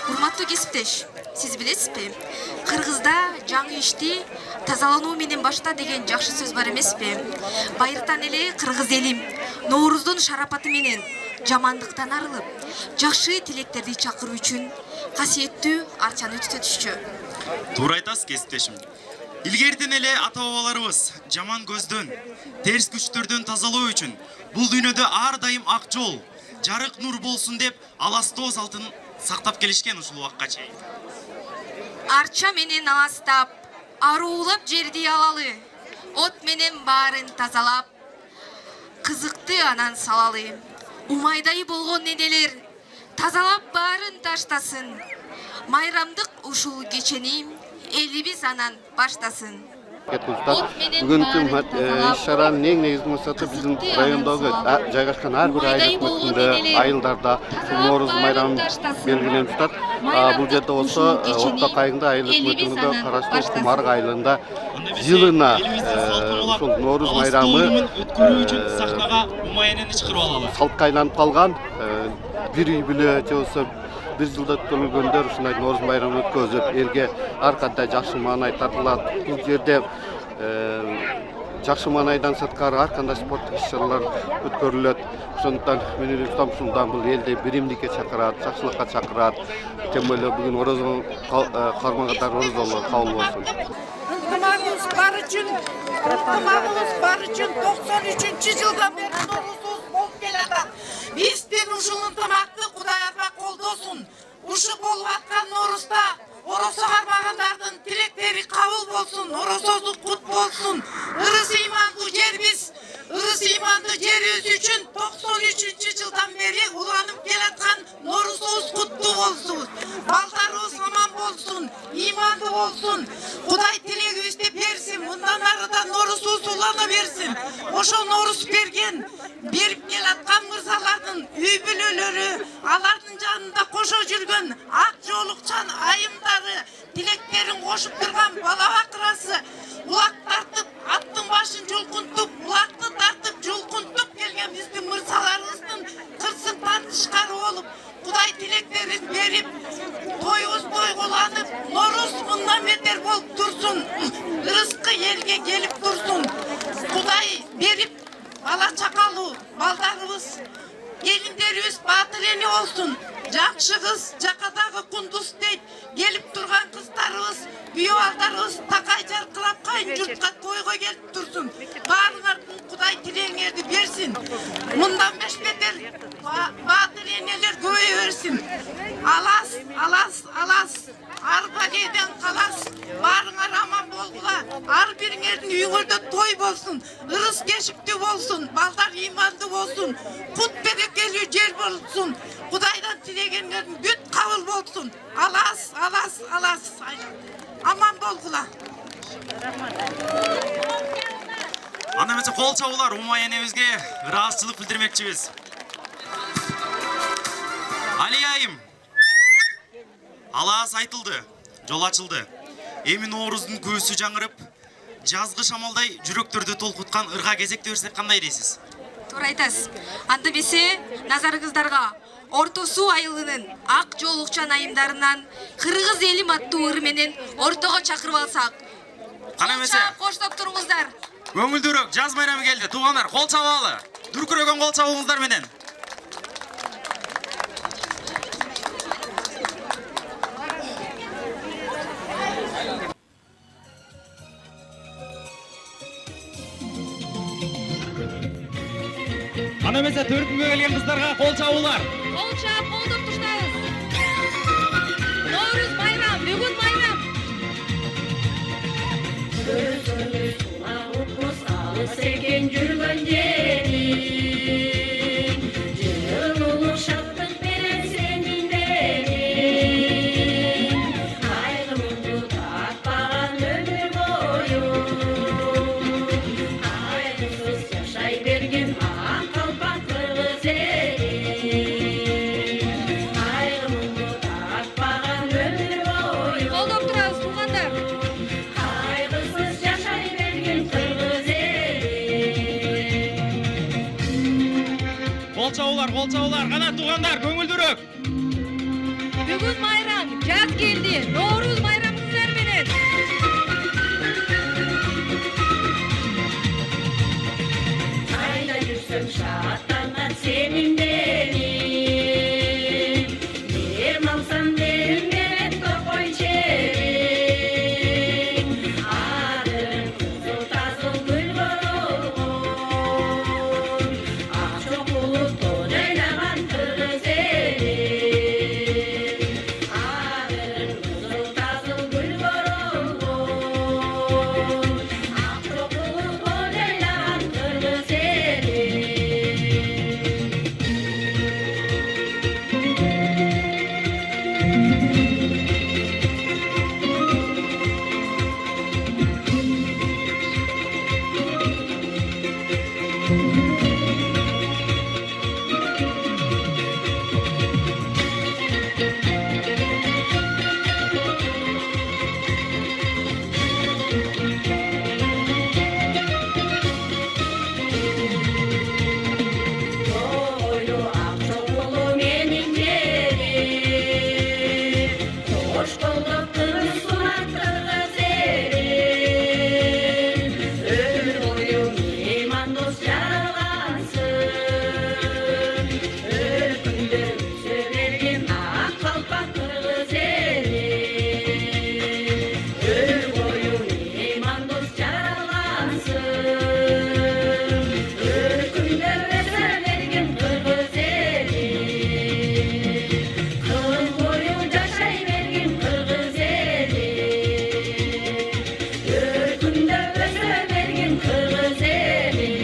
P: Урматтуу кесиптеш, сиз билесизби? Кыргызда жаңы ишти тазалануу менен башта деген жакшы сөз бар эмеспи? Байыртан эле кыргыз элим Норуздун шарапаты менен жамандыктан арылып, жакшы тилектерди чакыруу үчүн касиеттүү арчаны түтүтүшчү.
O: Туура айтасыз кесиптешим. Илгертен эле ата-бабаларыбыз жаман көздөн, терс күчтөрдөн тазалоо үчүн бул дүйнөдө ар дайым ак жол, жарык нур болсун деп аластоо салтын сактап келишкен ушул убакка чейин.
P: Арча менен аластап, аруулап жерди алалы, от менен баарын тазалап, кызыкты анан салалы. Умайдай болгон энелер тазалап баарын таштасын. Майрамдык ушул кечени элибиз анан баштасын.
B: Бүгүнкү иш-чаранын эң негизги максаты биздин райондогу жайгашкан ар бир айыл өкмөтүндө, айылдарда Норуз майрамын белгиленип жатат. Бул жерде болсо Окток айылында айыл өкмөтүнө караштуу Кумарык айылында жылына ушул Норуз майрамы
O: өткөрүү үчүн сахнага умаянени чыгарып алалы.
B: Салтка айланып калган, бир үй бүлө же болсо бир жылда өткөрүлгөндөр ушундай Норуз майрамын өткөзүп, элге ар кандай жакшы маанай тартылат. Бул жерде жакшы маанайдан сырткары ар кандай спорттук иш-чаралар өткөрүлөт. Ошондуктан менин Рустам Ушундан бул элди биримдикке чакырат, жакшылыкка чакырат. Тем более бүгүн орозо кармагандар орозолор кабыл болсун.
I: Ынтымагыбыз бар үчүн 93-жылдан бери Норузубуз болуп келатат. Биздин ушул ынтымакты Кудай Ата колдосун. Ушу болуп аткан Норузда оросо кармагандардын тилектери кабыл болсун, оросозу кут болсун. Ырыс ыймандуу жербиз, ырыс ыймандуу жерибиз үчүн 93-жылдан бери уланып келаткан Норузубуз куттуу болсун. Балдарыбыз аман болсун, ыймандуу болсун. Кудай тилегибизди берсин, мындан ары да Норузубуз улана берсин. Ошол Норуз берип келаткан мырзалардын үй бүлөлөрү, алардын жанында кошо жүргөн ак жоолукчан айымдары, тилектерин кошуп турган бала бакырасы, улак тартып, аттын башын жулкунтуп, улакты тартып, жулкунтуп келген биздин мырзаларыбыздын кырсыктан тышкары болуп, Кудай тилектерин берип, тойубуз тойгуланып, Норуз мындан бетер болуп турсун, ырыскы элге келип турсун. Кудай берип, бала чакалуу балдарыбыз, келиндерибиз баатыр эне болсун. Жакшы кыз жакадагы кундуз дейт, келип турган кыздарыбыз, күйөө балдарыбыз такай жаркырап кайын журтка тойго келип турсун. Баарыңардын Кудай тилегиңерди берсин. Мындан бетер баатыр энелер көбөйө берсин. Алас, арба кээден калас. Баарыңар аман болгула. Ар бириңердин үйүңөрдө той болсун, ырыс кешиктүү болсун, балдар ыймандуу болсун, кут берекелүү жер болсун. Кудайдан тилегендерин бүт кабыл болсун. Алас. Аман болгула.
O: Анда эмесе кол чабуулар Умай энебизге ыраазычылык билдирмекчибиз. Али айым. Алаас айтылды, жол ачылды. Эми Норуздун көзү жаңырып, жазгы шамалдай жүрөктөрдү толкуткан ырга кезекте берсек кандай дейсиз?
P: Туура айтасыз. Анда эмесе назарыңыздарга Орто Суу айылынын ак жол укчан айымдарынан Кыргыз элим аттуу ыр менен ортого чакырып алсак.
O: Кана эмесе
P: Коштоп туруңуздар.
O: көңүлдүүрөөк жаз майрамы келди. Туугандар, кол чабалы. Дүркүрөгөн кол чабууңуздар менен.
A: Ана эмесе төркүнгө келген кыздарга кол чабуулар.
P: Кол чаап, колдоп туштаңыз. Норуз майрам, бүгүн майрам.
N: Sekin жүргөн жерин жылуулук шаттык менен сенин дерин айгымыңды тартпаган өмүр бою айгысыз жашай берген ак калпак кыргыз элин айгымыңды тартпаган өмүр бою
P: Колдоп турабыз туугандар.
N: айгысыз жашай берген кыргыз
A: Кол чабуулар, кана туугандар, көңүлдүүрөөк.
P: Бүгүн майрам, жаз келди. Норуз майрамыңыздар менен.
N: Кайда жүрсөм шаттанат сенин деним Дем алсам дем берет токой черим Адырым кызыл тазыл гүл королгон Ак чокулукто жайнаган кыргыз элим Адырым кызыл тазыл гүл королгон Ак чокулукто жайнаган кыргыз элим Koyu akçokulu menin yerim Hoş bulduk kırmızı sunak kırgız elim Ömür boyu iman dost yaralansın Öpünde söylerim ak kalpak kırgız elim Ömür boyu iman dost yaralansın Öpünde söylerim kırgız elim Kıl boyu yaşay vergin kırgız elim Öpünde söylerim kırgız elim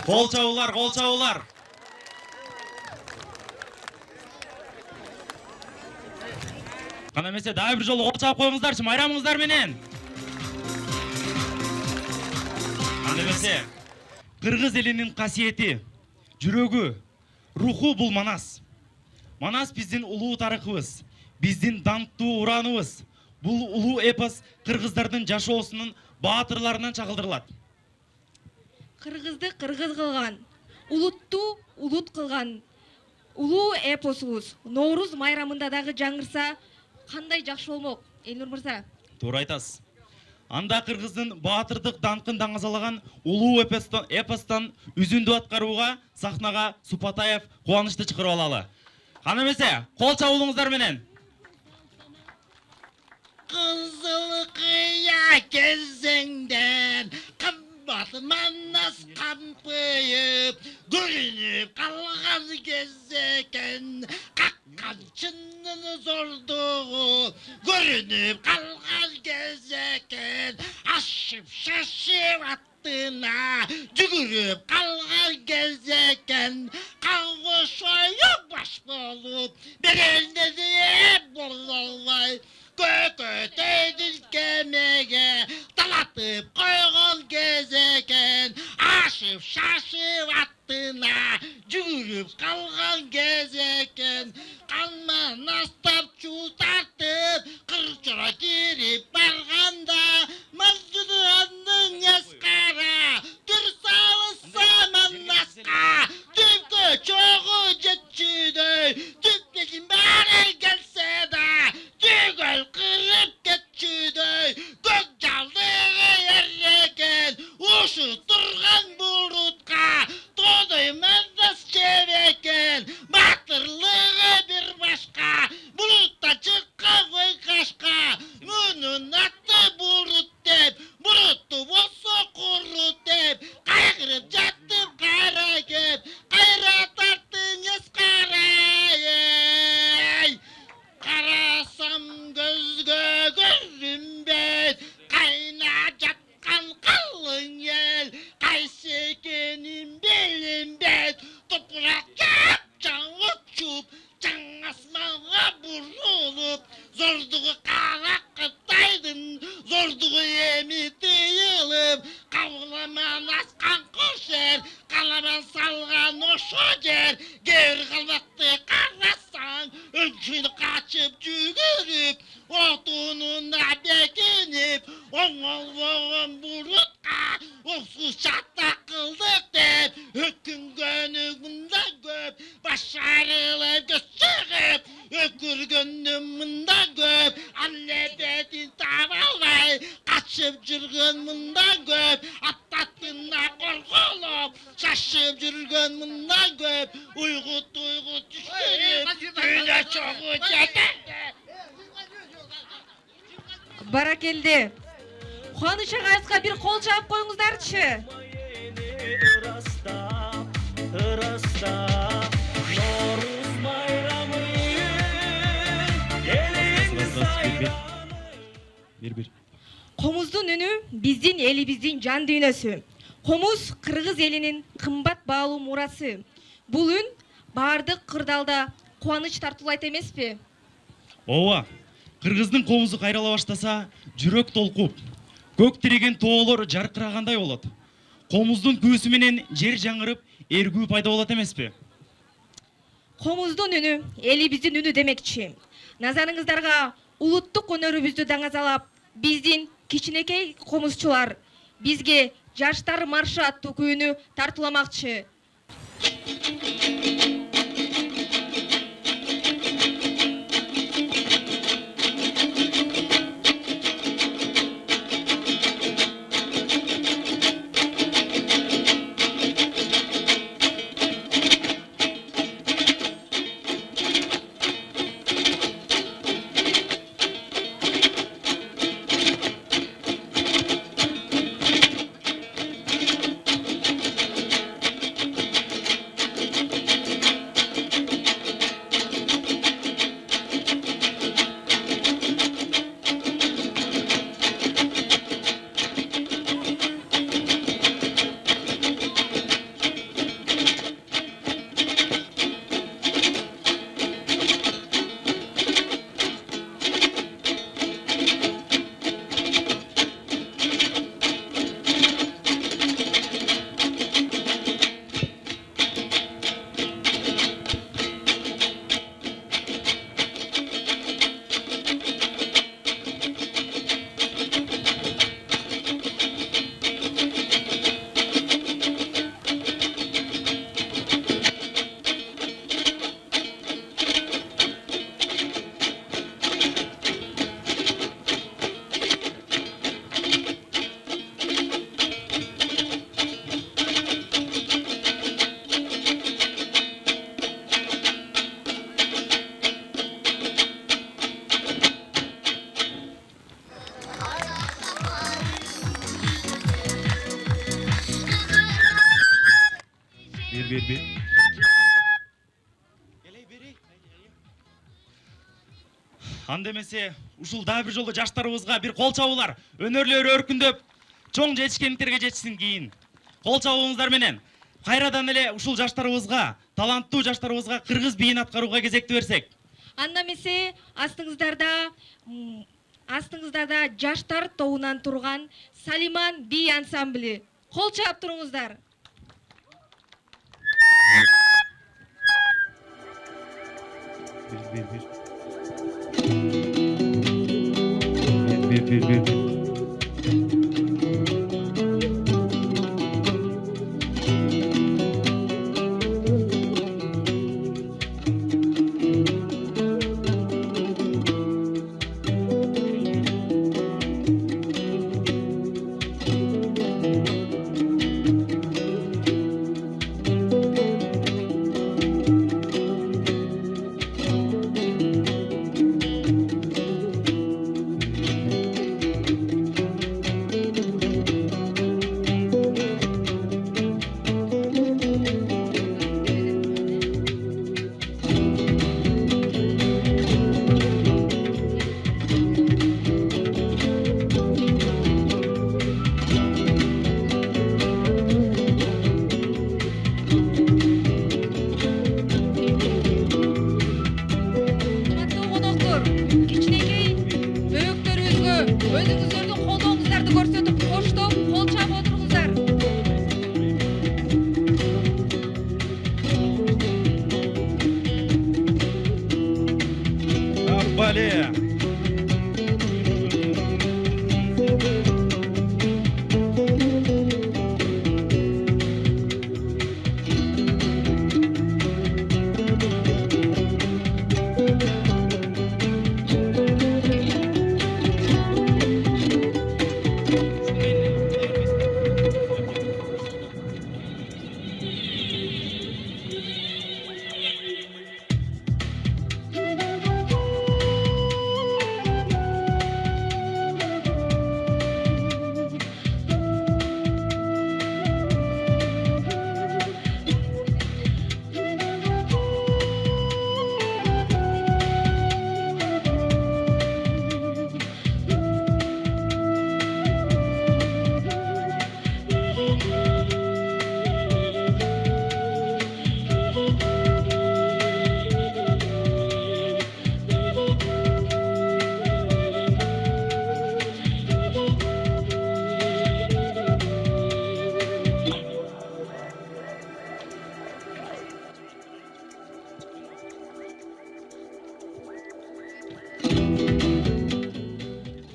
A: Кол чабуулар, кол чабуулар. Кана эмесе дагы бир жолу кол чабып коюңуздарчы майрамыңыздар менен. Анда эмесе кыргыз элинин касиети, жүрөгү, руху бул Манас. Манас биздин улуу тарыхыбыз, биздин данттуу ураныбыз. Бул улуу эпос кыргыздардын жашоосунун баатырларынан чагылдырылат.
P: Кыргызды кыргыз кылган, улутту улут кылган улуу эпосубуз Норуз майрамында дагы жаңырса кандай жакшы болмок, Элнур мырза?
A: Туура айтасыз. Анда кыргыздын баатырдык данкын даңазалаган улуу эпостон үзүндү аткарууга сахнага Супатаев кубанычты чакырып алалы. Кана эмесе кол чабуулуңуздар менен.
N: Kızıl kıya gezenden Kımbat Manas kampıyıp Görünüp kalgan gezeken Kakkan çınını zorduğu Görünüp kalgan gezeken Aşıp şaşıp attığına Cügürüp kalgan gezeken Kavuşayıp baş bulup Bir elde diye bololay
B: астап чул тартып кырчыра кирип барганда мазжыранның яскара түр салыса маннаска түпкө чогу жетчүдөй түптегин баары келсе да түгөл кырып кетчүдөй көк жалдыгы эреген ушу турган бурутка тодой мазас чебекен батырлыгы бир башка булутта чыккан кашка мунун аты бурут деп бурутту болсо курут деп кайгырып жаттым кайра кеп кайра тарттың эскарай карасам көзгө көрүнбөйт кайна жаткан калың эл кайсы экенин билинбейт топурак жапжаң учуп жаң асманга бурулуп зордугу кара кытайдын зордугу эми тыйылып кабыламан аскан кош эр каламан салган ошо жер кебир калбакты карасаң өңчүнү качып жүгүрүп отунуна бекинип оңолбогон бурутка оксуз чатак кылдык деп өкүнгөнү мында көп баш арылып көз чыгып өкүргөнү мында көп аллебетин таба албай качып жүргөн мында көп аттатына корголоп шашып жүргөн мында көп уйгут түшүрүп дүйнө чогуу жетерде.
P: Баракелди. Кубаныч агайыбызга бир кол жаап коюңуздарчы. Комуздун үнү биздин элибиздин жан дүйнөсү. Комуз кыргыз элинин кымбат баалуу мурасы. Бул үн баардык кырдаалда кубаныч тартуулайт эмеспи?
Q: Ооба. Кыргыздын комузу кайрала баштаса, жүрөк толкуп, көк тиреген тоолор жаркырагандай болот. Комуздун күүсү менен жер жаңырып, эргүү пайда болот эмеспи?
P: Комуздун үнү элибиздин үнү демекчи. Назарыңыздарга улуттук өнөрүбүздү даңазалап, биздин кичинекей комузчулар бизге Жаштар маршы аттуу күүнү тартууламакчы.
Q: Андемесе, ушул дагы бир жолу жаштарыбызга бир кол чабуулар, өнөрлөрү өркүндөп, чоң жетишкендиктерге жетишсин кийин. Кол чабууңуздар менен кайрадан эле ушул жаштарыбызга, таланттуу жаштарыбызга кыргыз бийин аткарууга кезекти берсек.
P: Андемесе, астыңыздарда жаштар тобунан турган Салиман би ансамбли. Кол чаап туруңуздар.
Q: Bir.
P: өзүңүздөрдүн колдооңуздарды көрсөтүп коштоп кол чаап отуруңуздар.
Q: Аббали.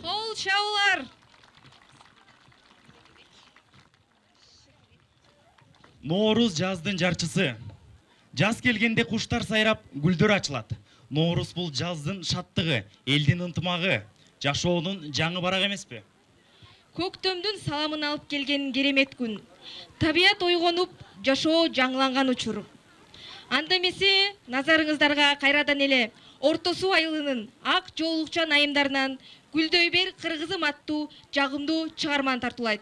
P: Кол чабуулар.
Q: Ноорус жаздын жарчысы. Жаз келгенде куштар сайрап, гүлдөр ачылат. Ноорус бул жаздын шаттыгы, элдин ынтымагы, жашоонун жаңы барак эмеспи?
P: Көктөмдүн саламын алып келген керемет күн. Табият ойгонуп, жашоо жаңыланган учур. Анда эмесе назарыңыздарга кайрадан эле Орто Суу айылынын ак жоолукчан айымдарынан Гүлдөй бер кыргызым аттуу жагымдуу чыгарманы тартуулайт.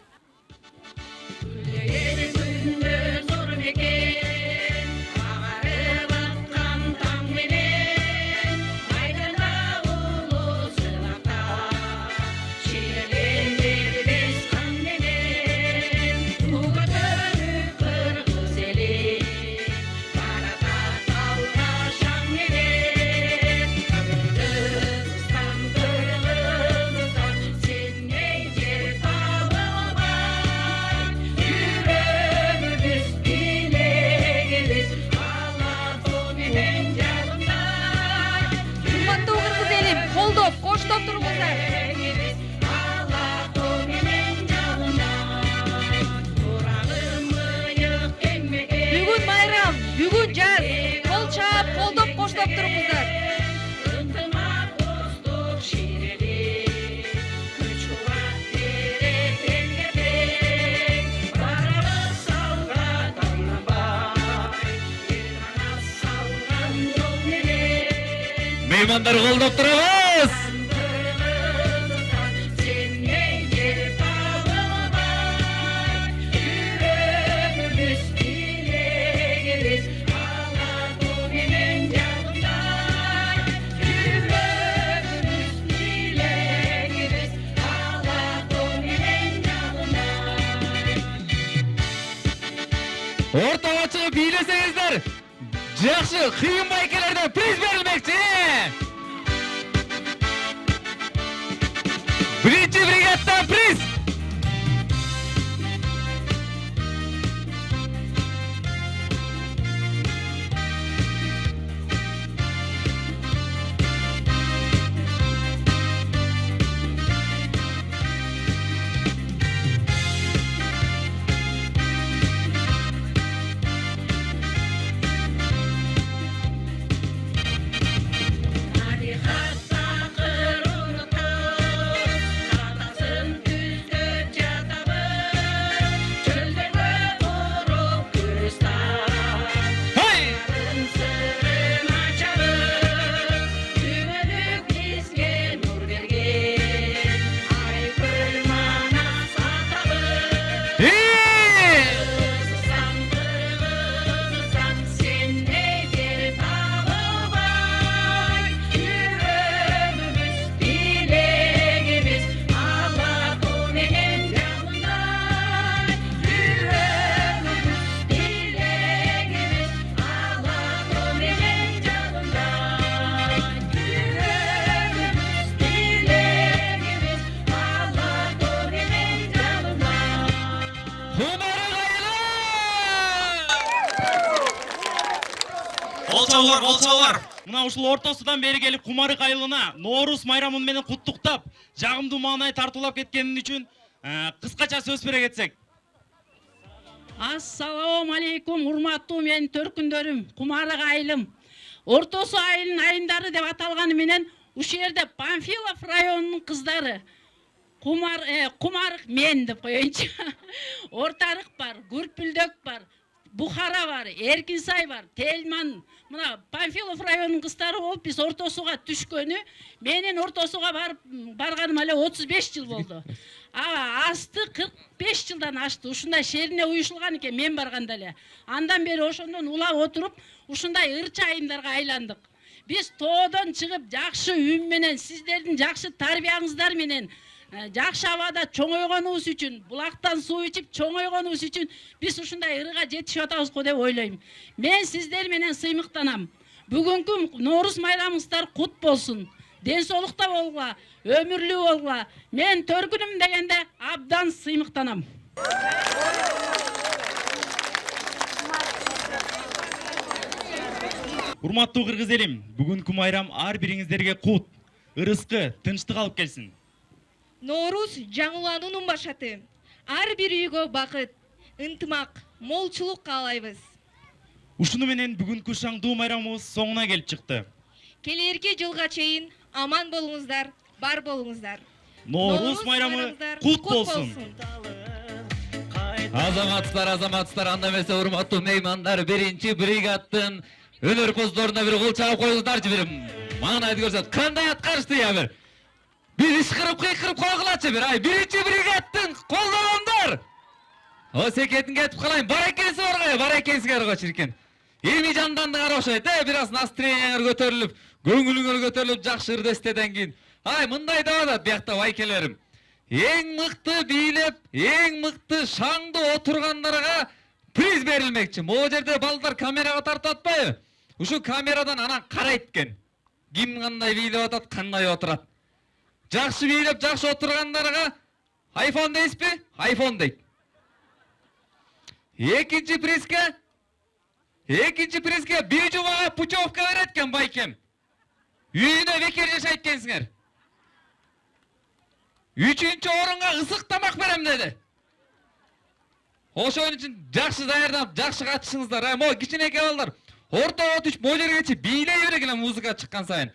P: Коштоп туруңуздар. Бүгүн майрам, бүгүн жаз. Кол чаап, колдоп, коштоп туруңуздар.
A: Меймандар колдоп турабыз. Ортага чыгып бийлесеңиздер, жакшы кыйын байкелерден приз берилмекчи. Биринчи бригададан приз.
O: колчоолор.
Q: Мына ушул ортосудан бери келип кумарык айылына Ноорус майрамы менен куттуктап, жагымдуу маанай тартуулап кеткени үчүн кыскача сөз бере кетсек.
D: Ассаламу алейкум, урматтуу менин төркүндөрүм, кумарык айылым. Ортосу айылын айымдары деп аталганы менен ушул жерде Панфилов районунун кыздары кумарык мен деп коеюнчу. Ортарык бар, Гүрпүлдөк бар, Бухара бар, Эркинсай бар, Тельман. Мына Панфилов районунун кыздары болуп биз ортосуга түшкөнү, менин ортосуга барганым эле 35 жыл болду. Асты 45 жылдан ашты. Ушундай шерине уюшулган экен мен барганда эле. Андан бери ошондон улап отуруп, ушундай ырча айымдарга айландык. Биз тоодон чыгып, жакшы үн менен, сиздердин жакшы тарбияңыздар менен, жакшы абада чоңойгонубуз үчүн, булактан суу ичип чоңойгонубуз үчүн биз ушундай ырга жетишип атабыз го деп ойлойм. Мен сиздер менен сыймыктанам. Бүгүнкү Ноорус майрамыңыздар кут болсун. Ден соолукта болгула, өмүрлүү болгула. Мен төркүнүм дегенде абдан сыймыктанам.
Q: Урматтуу кыргыз элим, бүгүнкү майрам ар бириңиздерге кут, ырыскы, тынчтык алып келсин.
P: Ноорус жаңылануунун башаты. Ар бир үйгө бакыт, ынтымак, молчулук каалайбыз.
Q: Ушуну менен бүгүнкү шаңдуу майрамыбыз соңуна келип чыкты.
P: Келерки жылга чейин аман болуңуздар, бар болуңуздар.
Q: Ноорус майрамы кут болсун.
A: Азаматстар, анда эмесе урматтуу меймандар, биринчи бригаддын өнөрпоздоруна бир кол чабып коюңуздарчы, бир маанайды көрсөт. Кандай аткарышты я бир. Бир ишкырып кыйкырып койгулачы бир. Биринчи бригаддын колдогондар. О секетин кетип калайын. Бар экенсиз барга, бар экенсиңер го чиркен. Эми жандандыңар окшойт, бир аз настроениеңер көтөрүлүп, көңүлүңөр көтөрүлүп, жакшы ырды эстеден кийин. Мындай деп атат биякта байкелерим. Эң мыкты бийлеп, эң мыкты шаңды отургандарга приз берилмекчи. Могу жерде балдар камерага тартып атпайбы? Ушу камерадан анан карайт экен. Ким кандай бийлеп атат, кандай отурат. Жакшы бийлеп, жакшы отургандарга iPhone дейсизби? iPhone дейт. Экинчи призге бир жумага путевка берет экен байкем. Үйүнө бекер жашайт экенсиңер. Үчүнчү орунга ысык тамак берем деди. Ошон үчүн жакшы даярданып, жакшы катышыңыздар. Могу кичинекей балдар ортого түшүп, могу жергечи бийлей берек эле музыка чыккан сайын.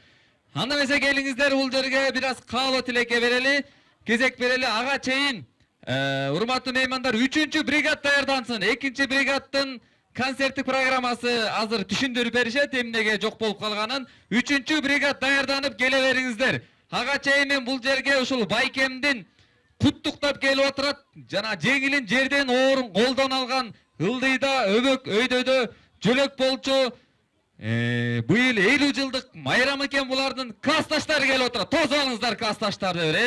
A: Анда эмесе келиңиздер, бул жерге бир аз каалоо тилекке берели, кезек берели. Ага чейин урматтуу меймандар, 3-чү бригад даярдансын. 2-чи бригаддын концерттик программасы азыр түшүндүрүп беришет, эмнеге жок болуп калганын. 3-чү бригад даярданып келе бериңиздер. Ага чейин мен бул жерге ушул байкемдин куттуктап келип отурат. Жана жеңилин жерден оорун колдон алган ылдыйда, өбөк өйдөдө жөлөк болчу. Быйыл 50 жылдык майрам экен, булардын классташтары келип отурат. Тосуп алыңыздар классташтарды.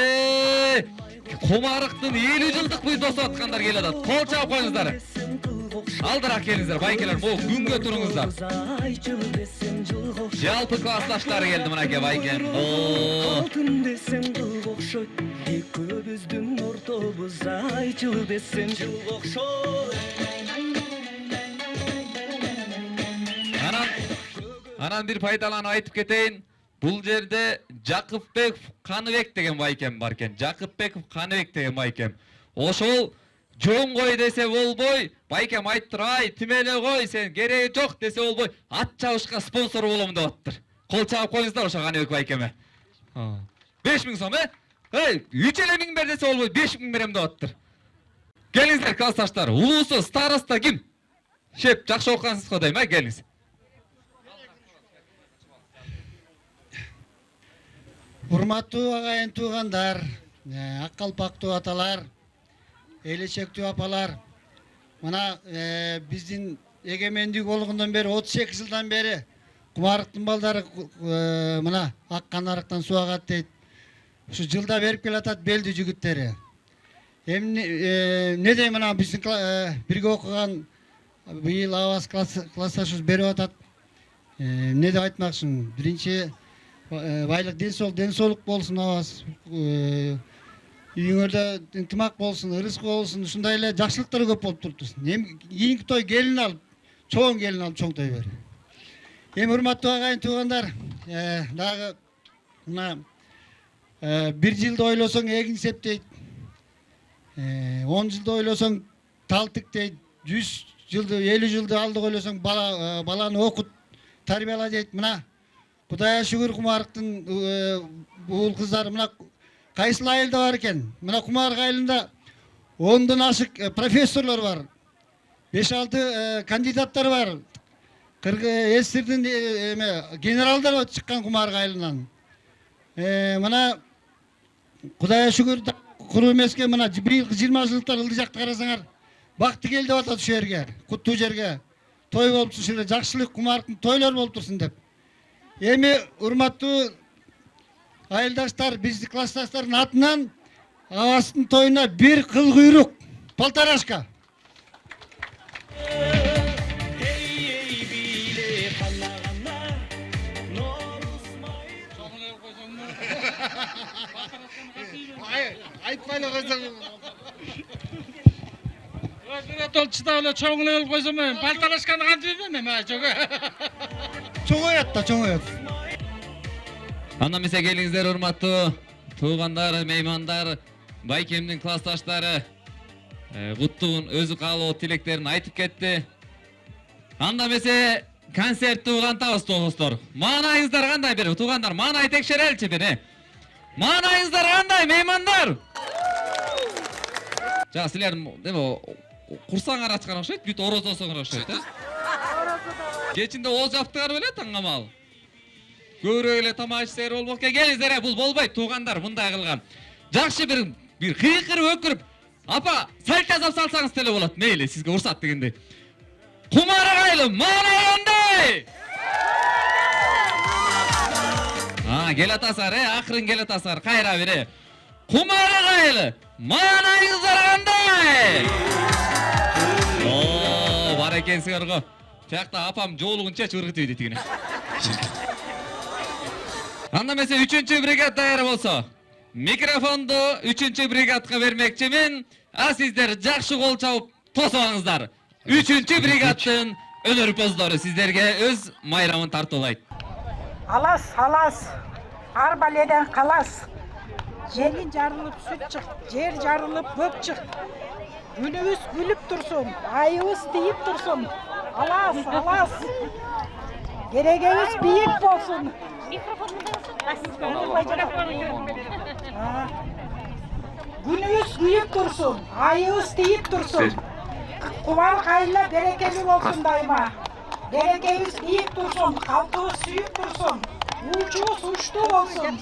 A: Кумарыктын 50 жылдык бый тосуп аткандар келип атат. Кол чабып коюңуздар. Алдыраак келиңиздер байкелер, могу күнгө туруңуздар. Жалпы классташтары келди мынакей байкем.
N: Алтын десем кыл окшойт, экөөбүздүн ортобуз айчыл десем жыл окшойт.
A: Анан бир пайдаланып айтып кетейин. Бул жерде Жакыпбеков Каныбек деген байкем бар экен. Жакыпбеков Каныбек деген байкем. Ошол жоң кой десе болбой, байкем айтып тур, тим эле кой, сен кереги жок десе болбой, ат чабышка спонсор болом деп аттыр. Кол чабып коюңуздар ошо Каныбек байкеме. 5000 сом, 3 эле миң бер десе болбой, 5000 берем деп аттыр. Келиңиздер классташтар, улуусу, староста ким? Шеп, жакшы окугансыз го дейм, келиңиз.
J: Урматтуу агайын туугандар, ак калпактуу аталар, элечектүү апалар. Мына биздин эгемендик болгондон бери 32 жылдан бери кумарыктын балдары мына ак канарыктан суу агат дейт. Ушу жылда берип келатат белдүү жигиттери. Эмне дейм, мына биздин бирге окуган быйыл абас классташыбыз берип атат. Эмне деп айтмакчымын? Биринчи байлык, ден соолук болсун абас. Үйүңөрдө ынтымак болсун, ырыскы болсун, ушундай эле жакшылыктар көп болуп туруптур. Кийинки той келин алып, чоң келин алып чоң той бер. Эми урматтуу агайын туугандар, дагы мына 1 жылды ойлосоң эгин септейт. 10 жылды ойлосоң тал тиктейт. 100 жылды, 50 жылды алдык ойлосоң баланы окут, тарбияла дейт. Мына Кудайга шүгүр Кумарыктын уул кыздары мына кайсыл айылда бар экен. Мына Кумарык айылында 10дон ашык профессорлор бар. 5-6 кандидаттар бар. СССРдин генералдар чыккан Кумарык айылынан. Мына Кудайга шүгүр куру эмеске мына быйылкы 20 жылдыктар ылдый жакты карасаңар, бакты кел деп атат ушул жерге, куттуу жерге. Той болуп ушул жакшылык Кумарыктын тойлор болуп турсун деп. Эми урматтуу айылдаштар, биздин классташтардын атынан Авастын тоюна bir кыл куйрук, полторашка.
B: Айтпайлы койсоң.
H: Биротол чыдап эле чоң эле койсом, полторашканы кантип берем мен жога.
J: Чоңоят да, чоңоят.
A: Анда эмесе келиңиздер урматтуу туугандар, меймандар, байкемдин классташтары куттугун өзү каалоо тилектерин айтып кетти. Анда эмесе концерттү угантабыз достор. Маанайыңыздар кандай бир туугандар, маанай текшереличи бир. Маанайыңыздар кандай меймандар? Жа силер деме курсаңар ачкан окшойт, бүт орозосоңор окшойт, Кечинде ол жаптыгар беле таңгамал. Көбүрөөк эле тамак ичсеңер болмок экен. Келиңиздер, бул болбойт туугандар мындай кылган. Жакшы бир кыйкырып өкүрүп, апа, сальт жасап салсаңыз деле болот. Мейли, сизге урсат дегендей. Кумарык айылы маанай кандай? Кел атасар, акырын кел атасар, кайра бир. Кумарык айылы маанайыңыздар кандай? Бар экенсиңер го. Жакта апам жоолугунча чыргытып ийди тигине. Анда эмесе 3-чү бригада даяр болсо, микрофонду 3-чү бригадага бермекчимин. Сиздер жакшы кол чабып тосоңуздар. 3-чү бригадын өнөрпоздору сиздерге өз майрамын тартуулайт.
I: Алас, алас, арбаледен калас. Желин жарылып сүт чык, жер жарылып көк чык. Күнүбүз күлүп турсун, айыбыз тийип турсун. Алас, алас. Керегебиз бийик болсун. Күнүбүз күйүп турсун, айыбыз тийип турсун. Кубан кайла берекелүү болсун дайыма. Берекебиз тийип турсун, калкыбыз сүйүп турсун. Учубуз учтуу болсун.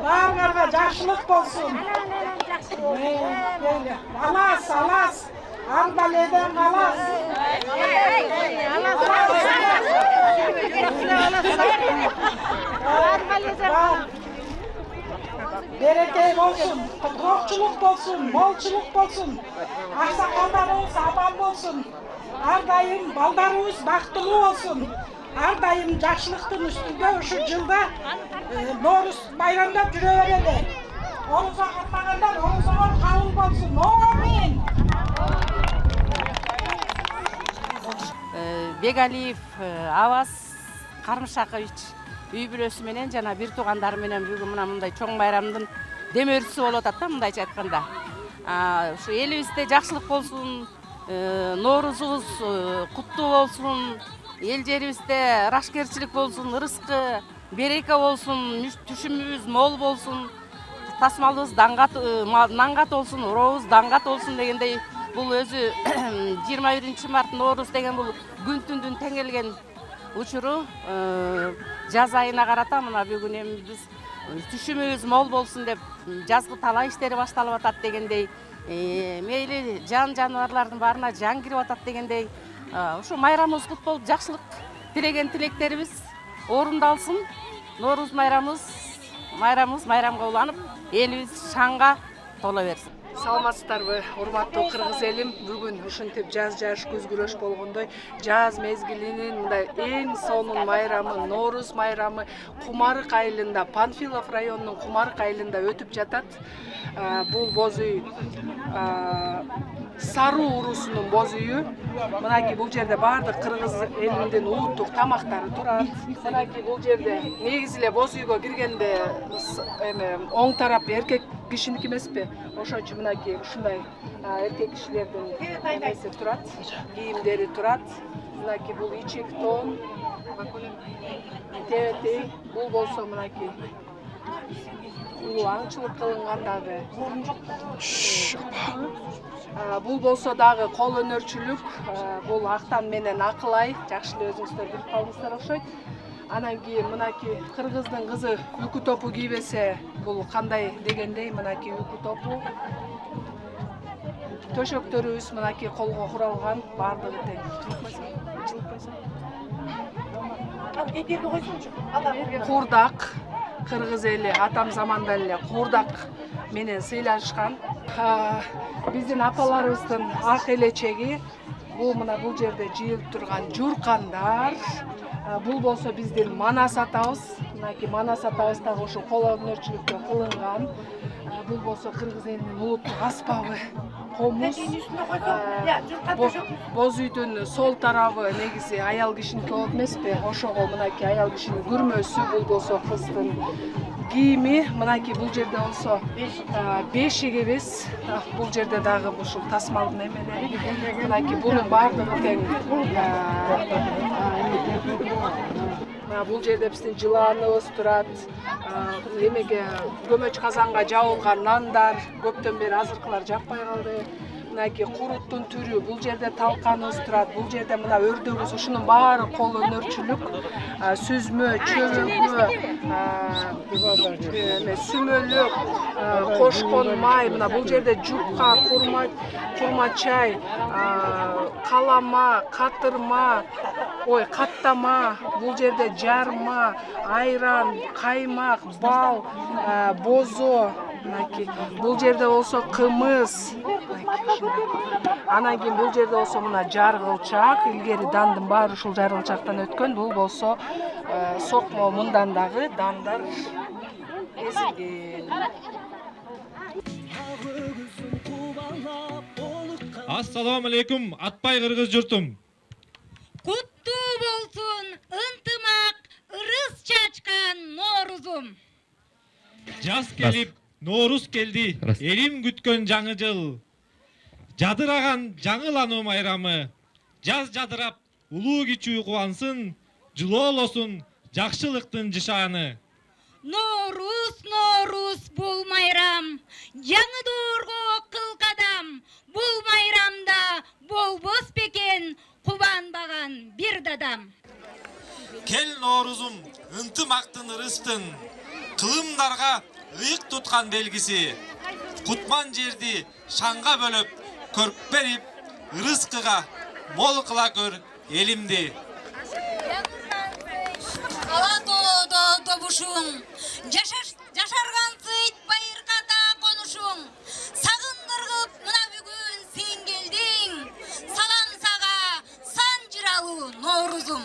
I: Баарыңарга жакшылык болсун. Алас, алас. Арбаледен калас. Береке болсун, тоокчулук болсун, молчулук болсун. Аксакалдарыбыз аман болсун. Ар дайым балдарыбыз бактылуу болсун. Ар дайым жакшылыктын үстүндө ушул жылда Нооруз байрамдап жүрө берели. Орозо катмагандар орозого кабыл болсун. Амин.
D: Бегалиев Аваз Кармышакович үй бүлөсү менен жана бир туугандары менен бүгүн мына мындай чоң байрамдын демөөрчүсү болуп атат да, мындайча айтканда. Ушу элибизде жакшылык болсун, Ноорузубуз куттуу болсун, эл жерибизде ырашкерчилик болсун, ырыскы, береке болсун, түшүмүбүз мол болсун, тасмалыбыз наңгат болсун, уробуз даңгат болсун дегендей, бул өзү 21 март Нооруз деген бул күн түндүн тең келген учуру. Жаз айына карата мына бүгүн эми биз түшүмүбүз мол болсун деп жазгы талаа иштери башталып атат дегендей, мейли жан жаныбарлардын баарына жан кирип атат дегендей, ушу майрамыбыз кут болуп жакшылык тилеген тилектерибиз орундалсын. Нооруз майрамыбыз майрамга уланып, элибиз шаңга тола берсин.
R: Саламатсыздарбы, урматтуу кыргыз элим. Бүгүн ушинтип жаз күз күрөш болгондой жаз мезгилинин мындай эң сонун майрамы, Нооруз майрамы Кумарык айылында, Панфилов районунун Кумарык айылында өтүп жатат. Бул боз үй Саруу урусунун боз үйү. Мынакей бул жерде баардык кыргыз элинин улуттук тамактары турат. Мынакей бул жерде негизи эле боз үйгө киргенде оң тарап эркек кишиники эмеспи? Ошон үчүн мынакей ушундай эркек кишилердин эмеси турат, кийимдери турат. Мынакей бул ичек тон. Тетей бул болсо мынакей аңчылык кылынган дагы. Бул болсо дагы кол өнөрчүлүк. Бул актан менен акылай. Жакшы эле өзүңүздөр билип калдыңыздар окшойт. Анан кийин мынакей кыргыздын кызы үкү топу кийбесе, бул кандай дегендей мынакей үкү топу. Төшөктөрүбүз мынакей колго куралган, баардыгы тең. Курдак. Кыргыз эли атам заманда эле курдак менен сыйлашкан. Биздин апаларыбыздын ак элечеги. Бул мына бул жерде жыйылып турган журкандар. Бул болсо биздин Манас атабыз. Мынакей Манас атабыз дагы ошо кол өнөрчүлүккө кылынган. Бул болсо кыргыз элинин улуттук аспабы. Комуз. Боз үйдүн сол тарабы негизи аял кишиники болот эмеспи? Ошого мынакей аял кишинин күрмөсү, бул болсо кыздын кийими. Мынакей бул жерде болсо бешигибиз. Бул жерде дагы ушул тасмалдын эмелери. Мынакей бунун баардыгы тең. Бул жерде биздин жыланыбыз турат. Эмеге көмөч казанга жабылган нандар, көптөн бери азыркылар жакпай калды. Мынакей куруттун түрү, бул жерде талканыбыз турат. Бул жерде мына өрдөгүбүз, ушунун баары кол өнөрчүлүк, сүзмө, чөгүнгө, сүмөлөк, кошкон май, мына бул жерде жупка, курма чай, калама, катырма, каттама, бул жерде жарма, айран, каймак, бал, бозо, бул жерде болсо кымыз. Анан кийин бул жерде болсо мына жаргылчак, илгери дандын баары ушул жаргылчактан өткөн. Бул болсо сокмо, мындан дагы дандар эзилген.
K: Ассаламу алейкум, атпай кыргыз журтум.
N: Куттуу болсун ынтымак ырыс чачкан Ноорузум.
K: Жаз келип, Ноорус келди, элим күткөн жаңы жыл. Жадыраган жаңылануу майрамы. Жаз жадырап, улуу кичүү кубансын, жылоолосун жакшылыктын жышааны.
N: Ноорус, Ноорус бул майрам, жаңы доорго кыл кадам. Бул майрамда болбос бекен, кубанбаган бир дадам.
S: Кел Ноорузум, ынтымактын ырыстын, кылымдарга ыйык туткан белгиси. Кутман жерди шаңга бөлөп, көрк берип, ырыскыга мол кыла көр элимди.
N: Ала тоодо добушуң, жашарган сыйт байырката конушуң. Сагындыргып мына бүгүн сен келдиң, салам сага сан жыралуу Ноорузум.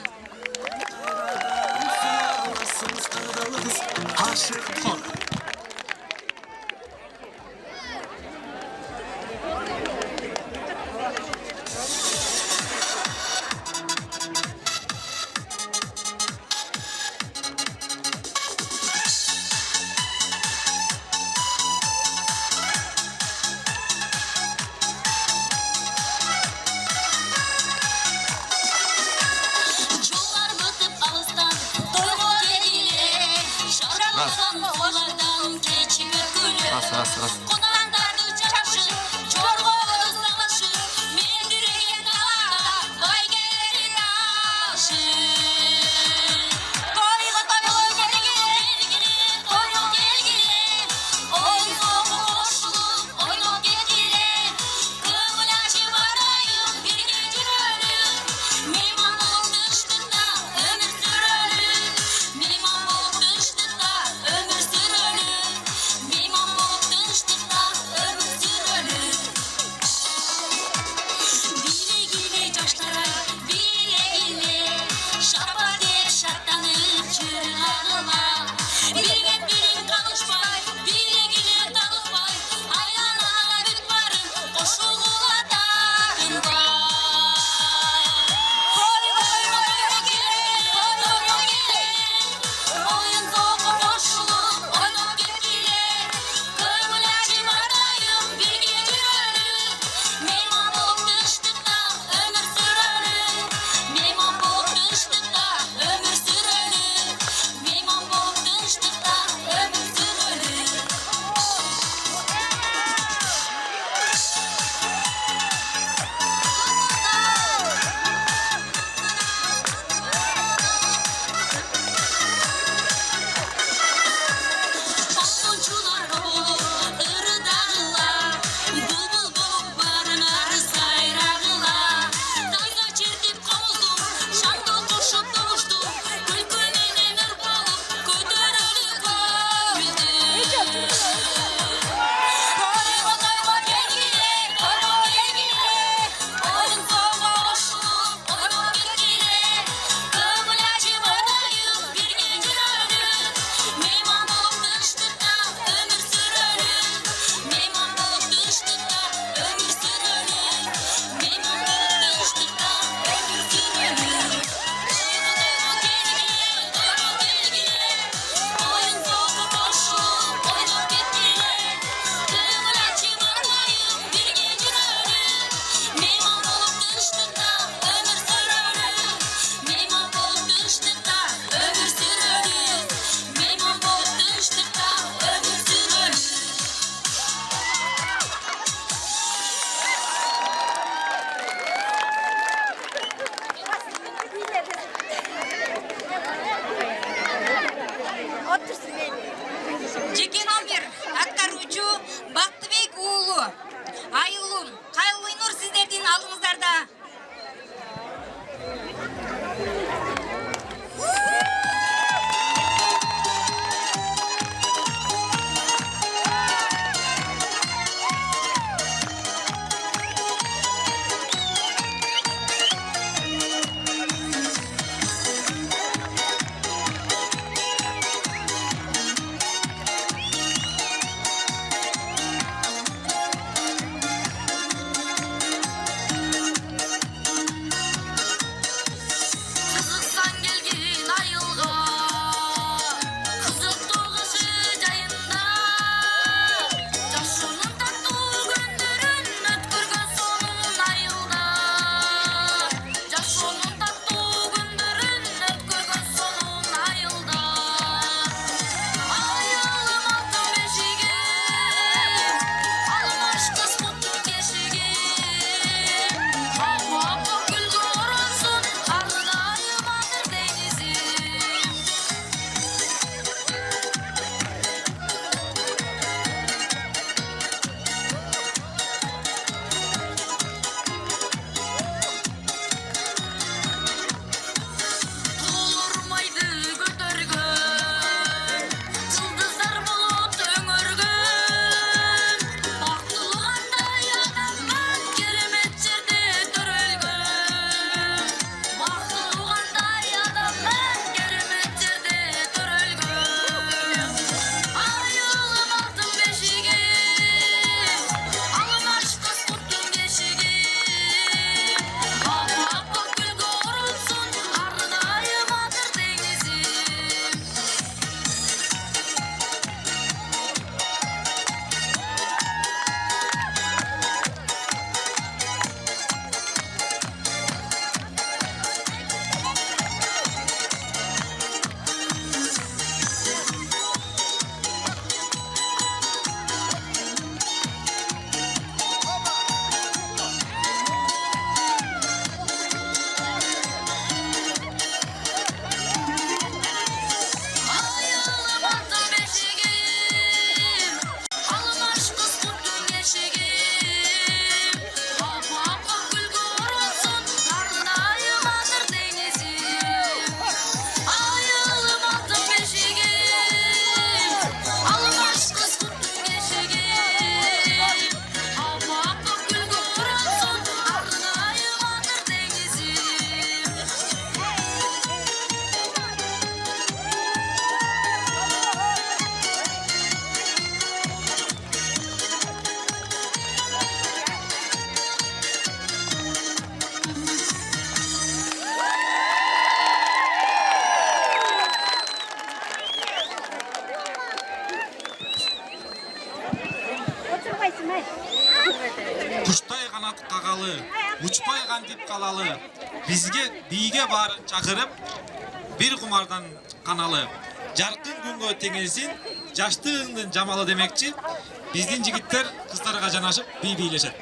S: кагалы, учпай кантип калалы. Бизге бийге баарын чакырып, бир кумардан каналы. Жаркын күнгө теңелсин, жаштыгыңдын жамалы демекчи. Биздин жигиттер кыздарга жанашып бий бийлешет.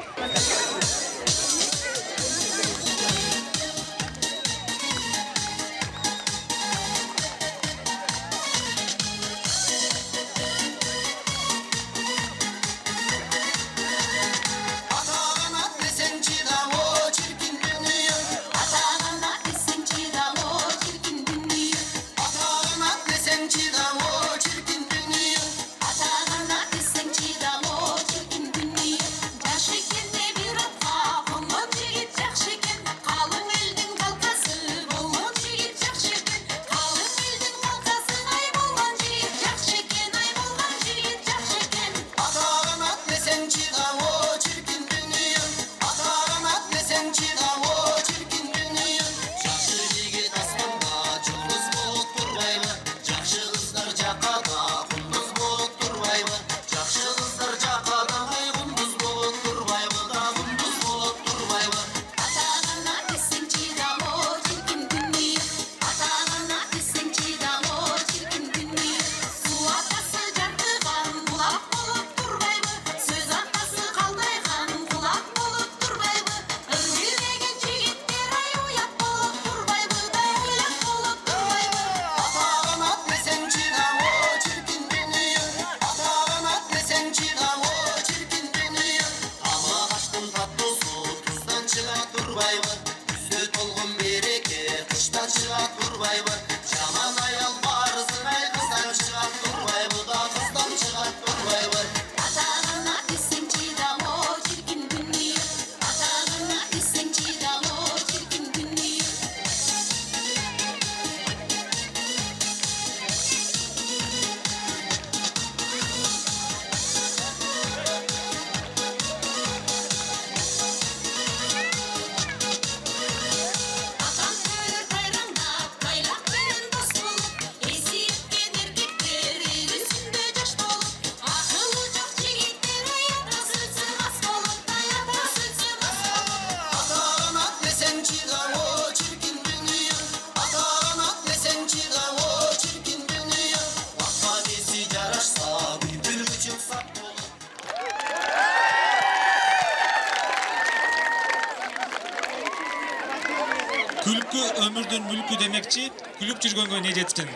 S: Күлкү өмүрдүн мүлкү демекчи, күлүп жүргөнгө не жетсин.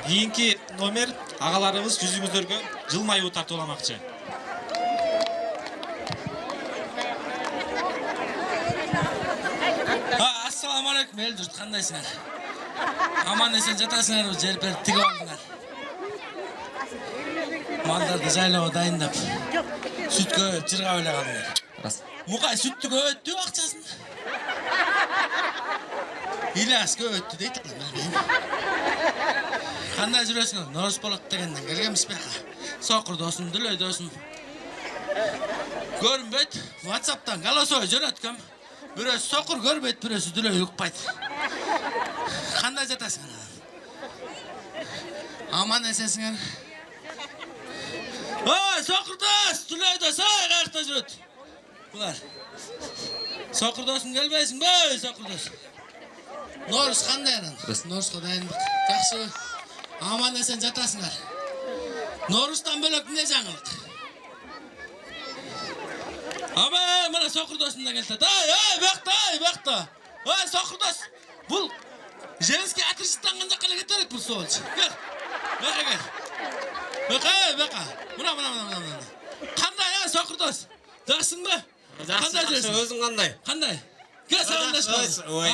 S: Кийинки номер агаларыбыз жүзүңүздөргө жылмаюу тартууламакчы.
T: Ассаламу алейкум эл журт, кандайсыңар? Аман эсен жатасыңарбы? Жерпер тигип алдыңар. Малдарды жайлоого дайындап, сүткө чыргап эле калдыңар. Мукай сүттү көбөттү акчасын. Илас көбөттү дейт, билбейм. Кандай жүрөсүңөр? Норус болот дегенден келгенбиз бияка. Сокур досум, дүлөй досум. Көрүнбөйт, WhatsApp'тан голосой жөнөткөм. Бирөөсү сокур көрбөйт, бирөөсү дүлөй укпайт. Кандай жатасыңар? Аман эсенсиңер? Ой, сокур дос, дүлөй дос, ой, каякта жүрөт? Булар. Сокур досум келбейсиңби, сокур дос? Норус кандай анан? Норуско дайындык. Жакшы. Аман эсен жатасыңар. Норустан бөлөк эмне жаңылык? Ама, мына сокур досум да келет. Ай, бакта. Ой, сокур дос. Бул женский отрицательный жакка эле кетет бул сволочь. Кел. Бака. Мына. Кандай, сокур дос? Жакшысыңбы? Кандай жүрөсүң?
S: Өзүң кандай?
T: Кандай? Кел саламдашпайбыз.
S: Ой,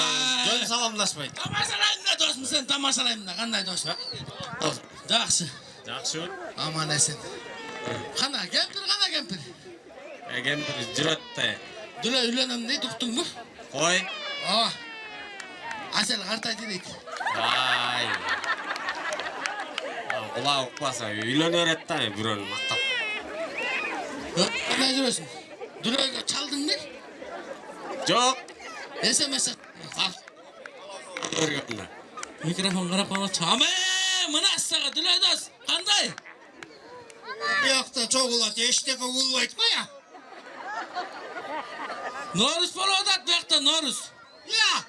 S: жөн саламдашпайт.
T: Тамашалайм да досум, сен тамашалайм да. Кандай дос? Жакшы.
S: Жакшы.
T: Аман эсен. Кандай кемпир?
S: Кемпир жүрөт да.
T: Дүлөй үйлөнөм дейт, уктуңбу?
S: Кой.
T: Асел картайды дейт.
S: Ай. Кулак укпаса үйлөнө берет да, бирөөнү мактап.
T: Кандай жүрөсүң? Дүлөйгө чалдыңбы?
S: Жок.
T: СМС ал.
S: Көргөмдө.
T: Микрофон карап калчу. Мына сага дүлөй дос, кандай?
J: Бияқта чоғылат, ештеке болбайт ма я?
T: Noruz bolup atat bu yakta Noruz. Ya.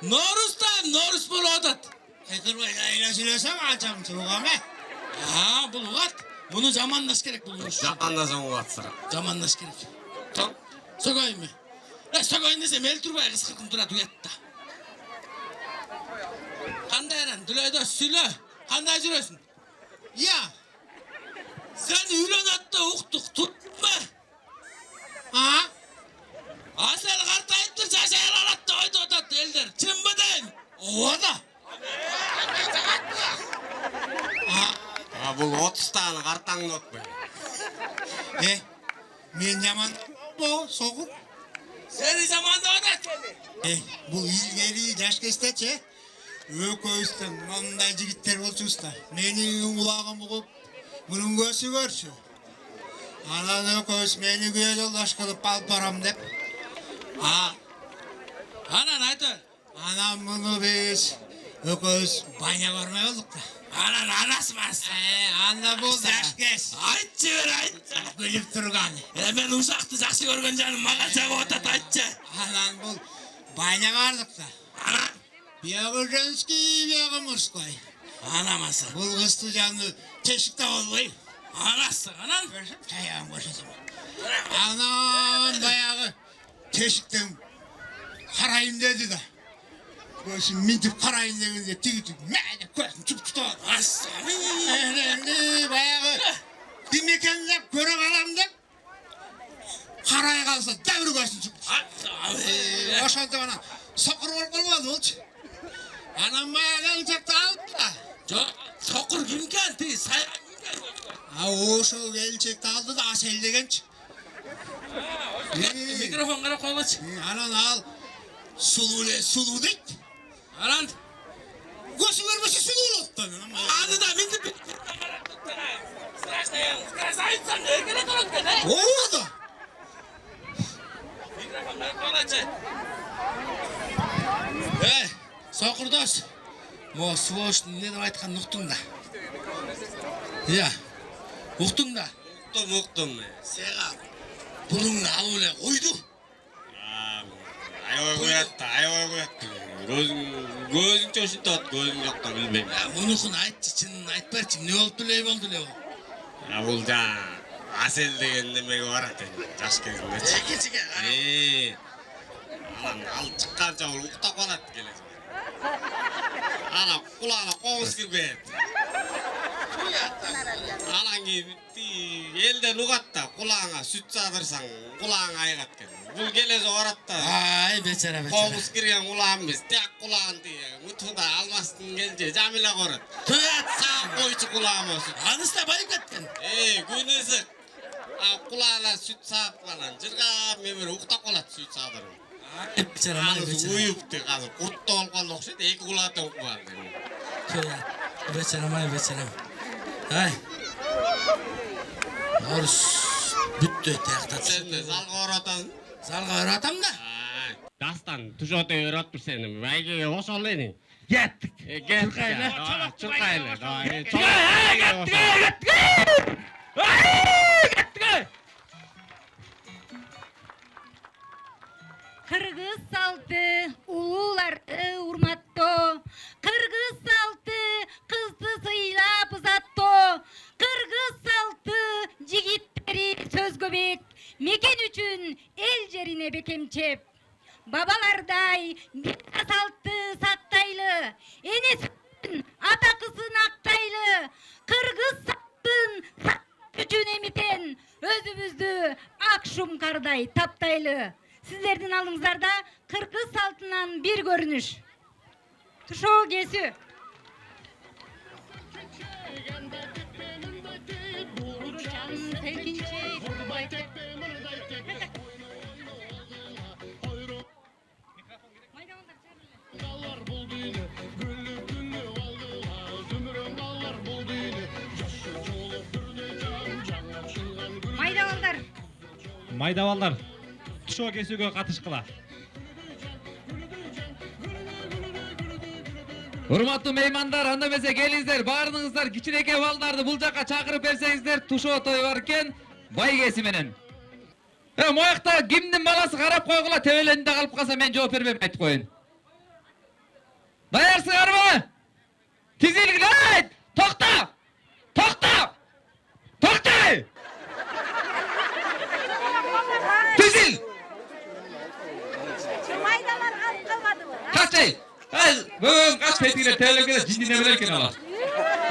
T: Noruz bolup atat. Kıykırmay ayla söylesem açam çoğama. Ha bu ugat. Bunu zamandaş gerek bu.
L: Zamandaşan ugatsın.
T: Zamandaş gerek. Tamam. Sokoyun mu? Sokoyun desem el turbay kıskırtın duratu yatta. Kanday eren, Düleyda söyle. Kanday жүрөсүн? Ya. Sen ülen atta uktuk tutma. Ha? Asel kartayıptır şaşaylar atta oydu otat elder. Çın mı deyin? Oğa da.
L: Ha bu 30 tane kartang not bu.
T: Men yaman bu soğuk. Seni zamanda otat. Bu ilgili jaş kesteçe. Ököystün mınдай жигиттер болчубуздар. Менин улагым угуп, мунун көзү көрчү. Анан өкөбүз мени күйө жолдош кылып алып барам деп. Анан айтып, анан муну биз өкөбүз баня көрмөй болдук да. Анан анасыбыз. Анда бул жашкес. Айтчы бер айтчы. Күлүп турган. Мен ушакты жакшы көргөн жаным мага чагып атат айтчы. Анан бул баня бардык да. Анан Бияғы женский, бияғы мужской. Анамасы. Бұл қысты жанды тешікті болбай. Анасы, анан? Таяғын көрсетім. Анан баяғы тешіктен қарайын деді да. Көзін ментіп қарайын дегенде тегі-тегі мәді көзін чүп-чүп алды. Асами. Енді баяғы демекен деп көре қалам деп. Қарай қалса дәуір көзін чүп-чүп. Асами. Ошанды ғана соқыр болып қалмады болчы. Anam bayağı çekti aldı da. Sokur kim geldi? Sayran kim geldi? O şu el çekti aldı da Asel degenç. Mikrofon kara koymuş. Anan al. Sulu dik. Anan. Gosu vermesi sulu oldu. Adı da mindi. Saysan ne gerek olur beni? Oldu. Mikrofon kara koymuş. Soqurdosh, mo svosh ne deb aytgan uqding da. Ya. Uqding da. Uqdim. Sega. Pulingni olib ele qo'ydi.
L: Ayoy qo'yatdi. Ko'zing cho'shitdi, ko'zing yo'qda bilmayman.
T: Bunusini aytchi, chinini aytberchi, ne bo'ldi le bu?
L: Bu da Asel degan nimaga boradi? Yosh kezinde.
T: Kechiga.
L: Al chiqqancha uqta qoladi keladi. Ana kulağına qo'ng'iz kirmayapti. Anangi elden uqatda qulağına süt sağdırsan qulağın ayqatken. Bu kelesi oratda.
T: Ay beçara.
L: Qo'ng'iz kirgan qulağımız tek qulağın diye. Mutuda almasın gelce Jamila qorat. Tüyat sağ qo'ychi qulağım olsun.
T: Anısta bayıp ketken.
L: Günüzü. Qulağına süt sağıp qalan. Jirgab memir uqta qoladi süt sağdırып. Anısı uyuptu қазір. Құртты болып қалды оқшайды, екі құлаты оқып қалды.
T: Beçaram. Ay. Orus bütті таяқтат.
L: Sen de залға оратасың.
T: Залға оратам да.
L: Дастан, тұшоты өратып сені. Бәйгеге осал едің.
T: Кеттік.
L: Чұрқайлы. Чұрқайлы.
U: Kırgız saltı, ulular urmatto. Kırgız saltı, kızdı sıylap uzatto. Kırgız saltı, jigitleri söz göbek. Meken üçün el jerine bekemçep. Babalarday bir saltı saktaylı. Enesinin atakısın aktaylı. Kırgız saltın üçün emiten. Özümüzdü akşum karday taptaylı. Sizlerden aldığınızlarda Kırgız saltından bir görünüş. Tuşo gesi. Maydavallar.
K: Maydavallar. Tuşo kesүүгө катышкыла.
A: Урматтуу меймандар, анда эмесе келиңиздер, баарыңыздар кичинекей балдарды бул жакка чакырып берсеңиздер, тушоо той бар экен, бай кеси менен. Moyakta kimdin balası karap koygula teveleninde kalıp kalsa men жооп бербейм айтып коеюн. Dayarsыңарбы? Тизилгиле айт! Токта! Токта! Токта! Тизил! Kaçay! Bugün kaç tepkiyle teveleninde cin dinlemelerken alar.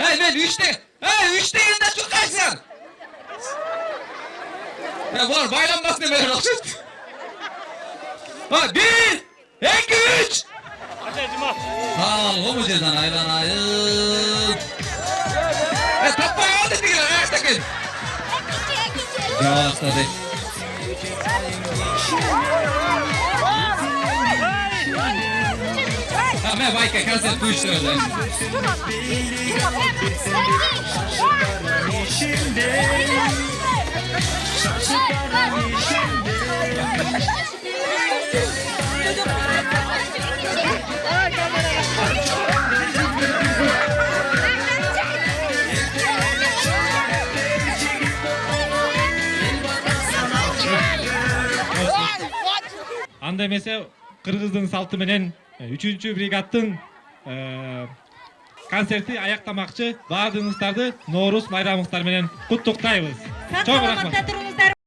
A: Ben 3'te yerinde çok kaçsın! Ya var baylanmasın hemen olsun. Ha 1, 2, 3. Sağ ol, o mu cezan aylanayım. Tapma oldu değil, ayaktakın. Yavaş tabi. Ha ben bayka kanser kuşturuyorlar.
C: Анда эмесе Кыргыздын салты менен 3-чү бригаддын концерти аяктамакчы. Баардыгыңыздарды Ноорус майрамыңыздар менен куттуктайбыз. Чоң рахмат.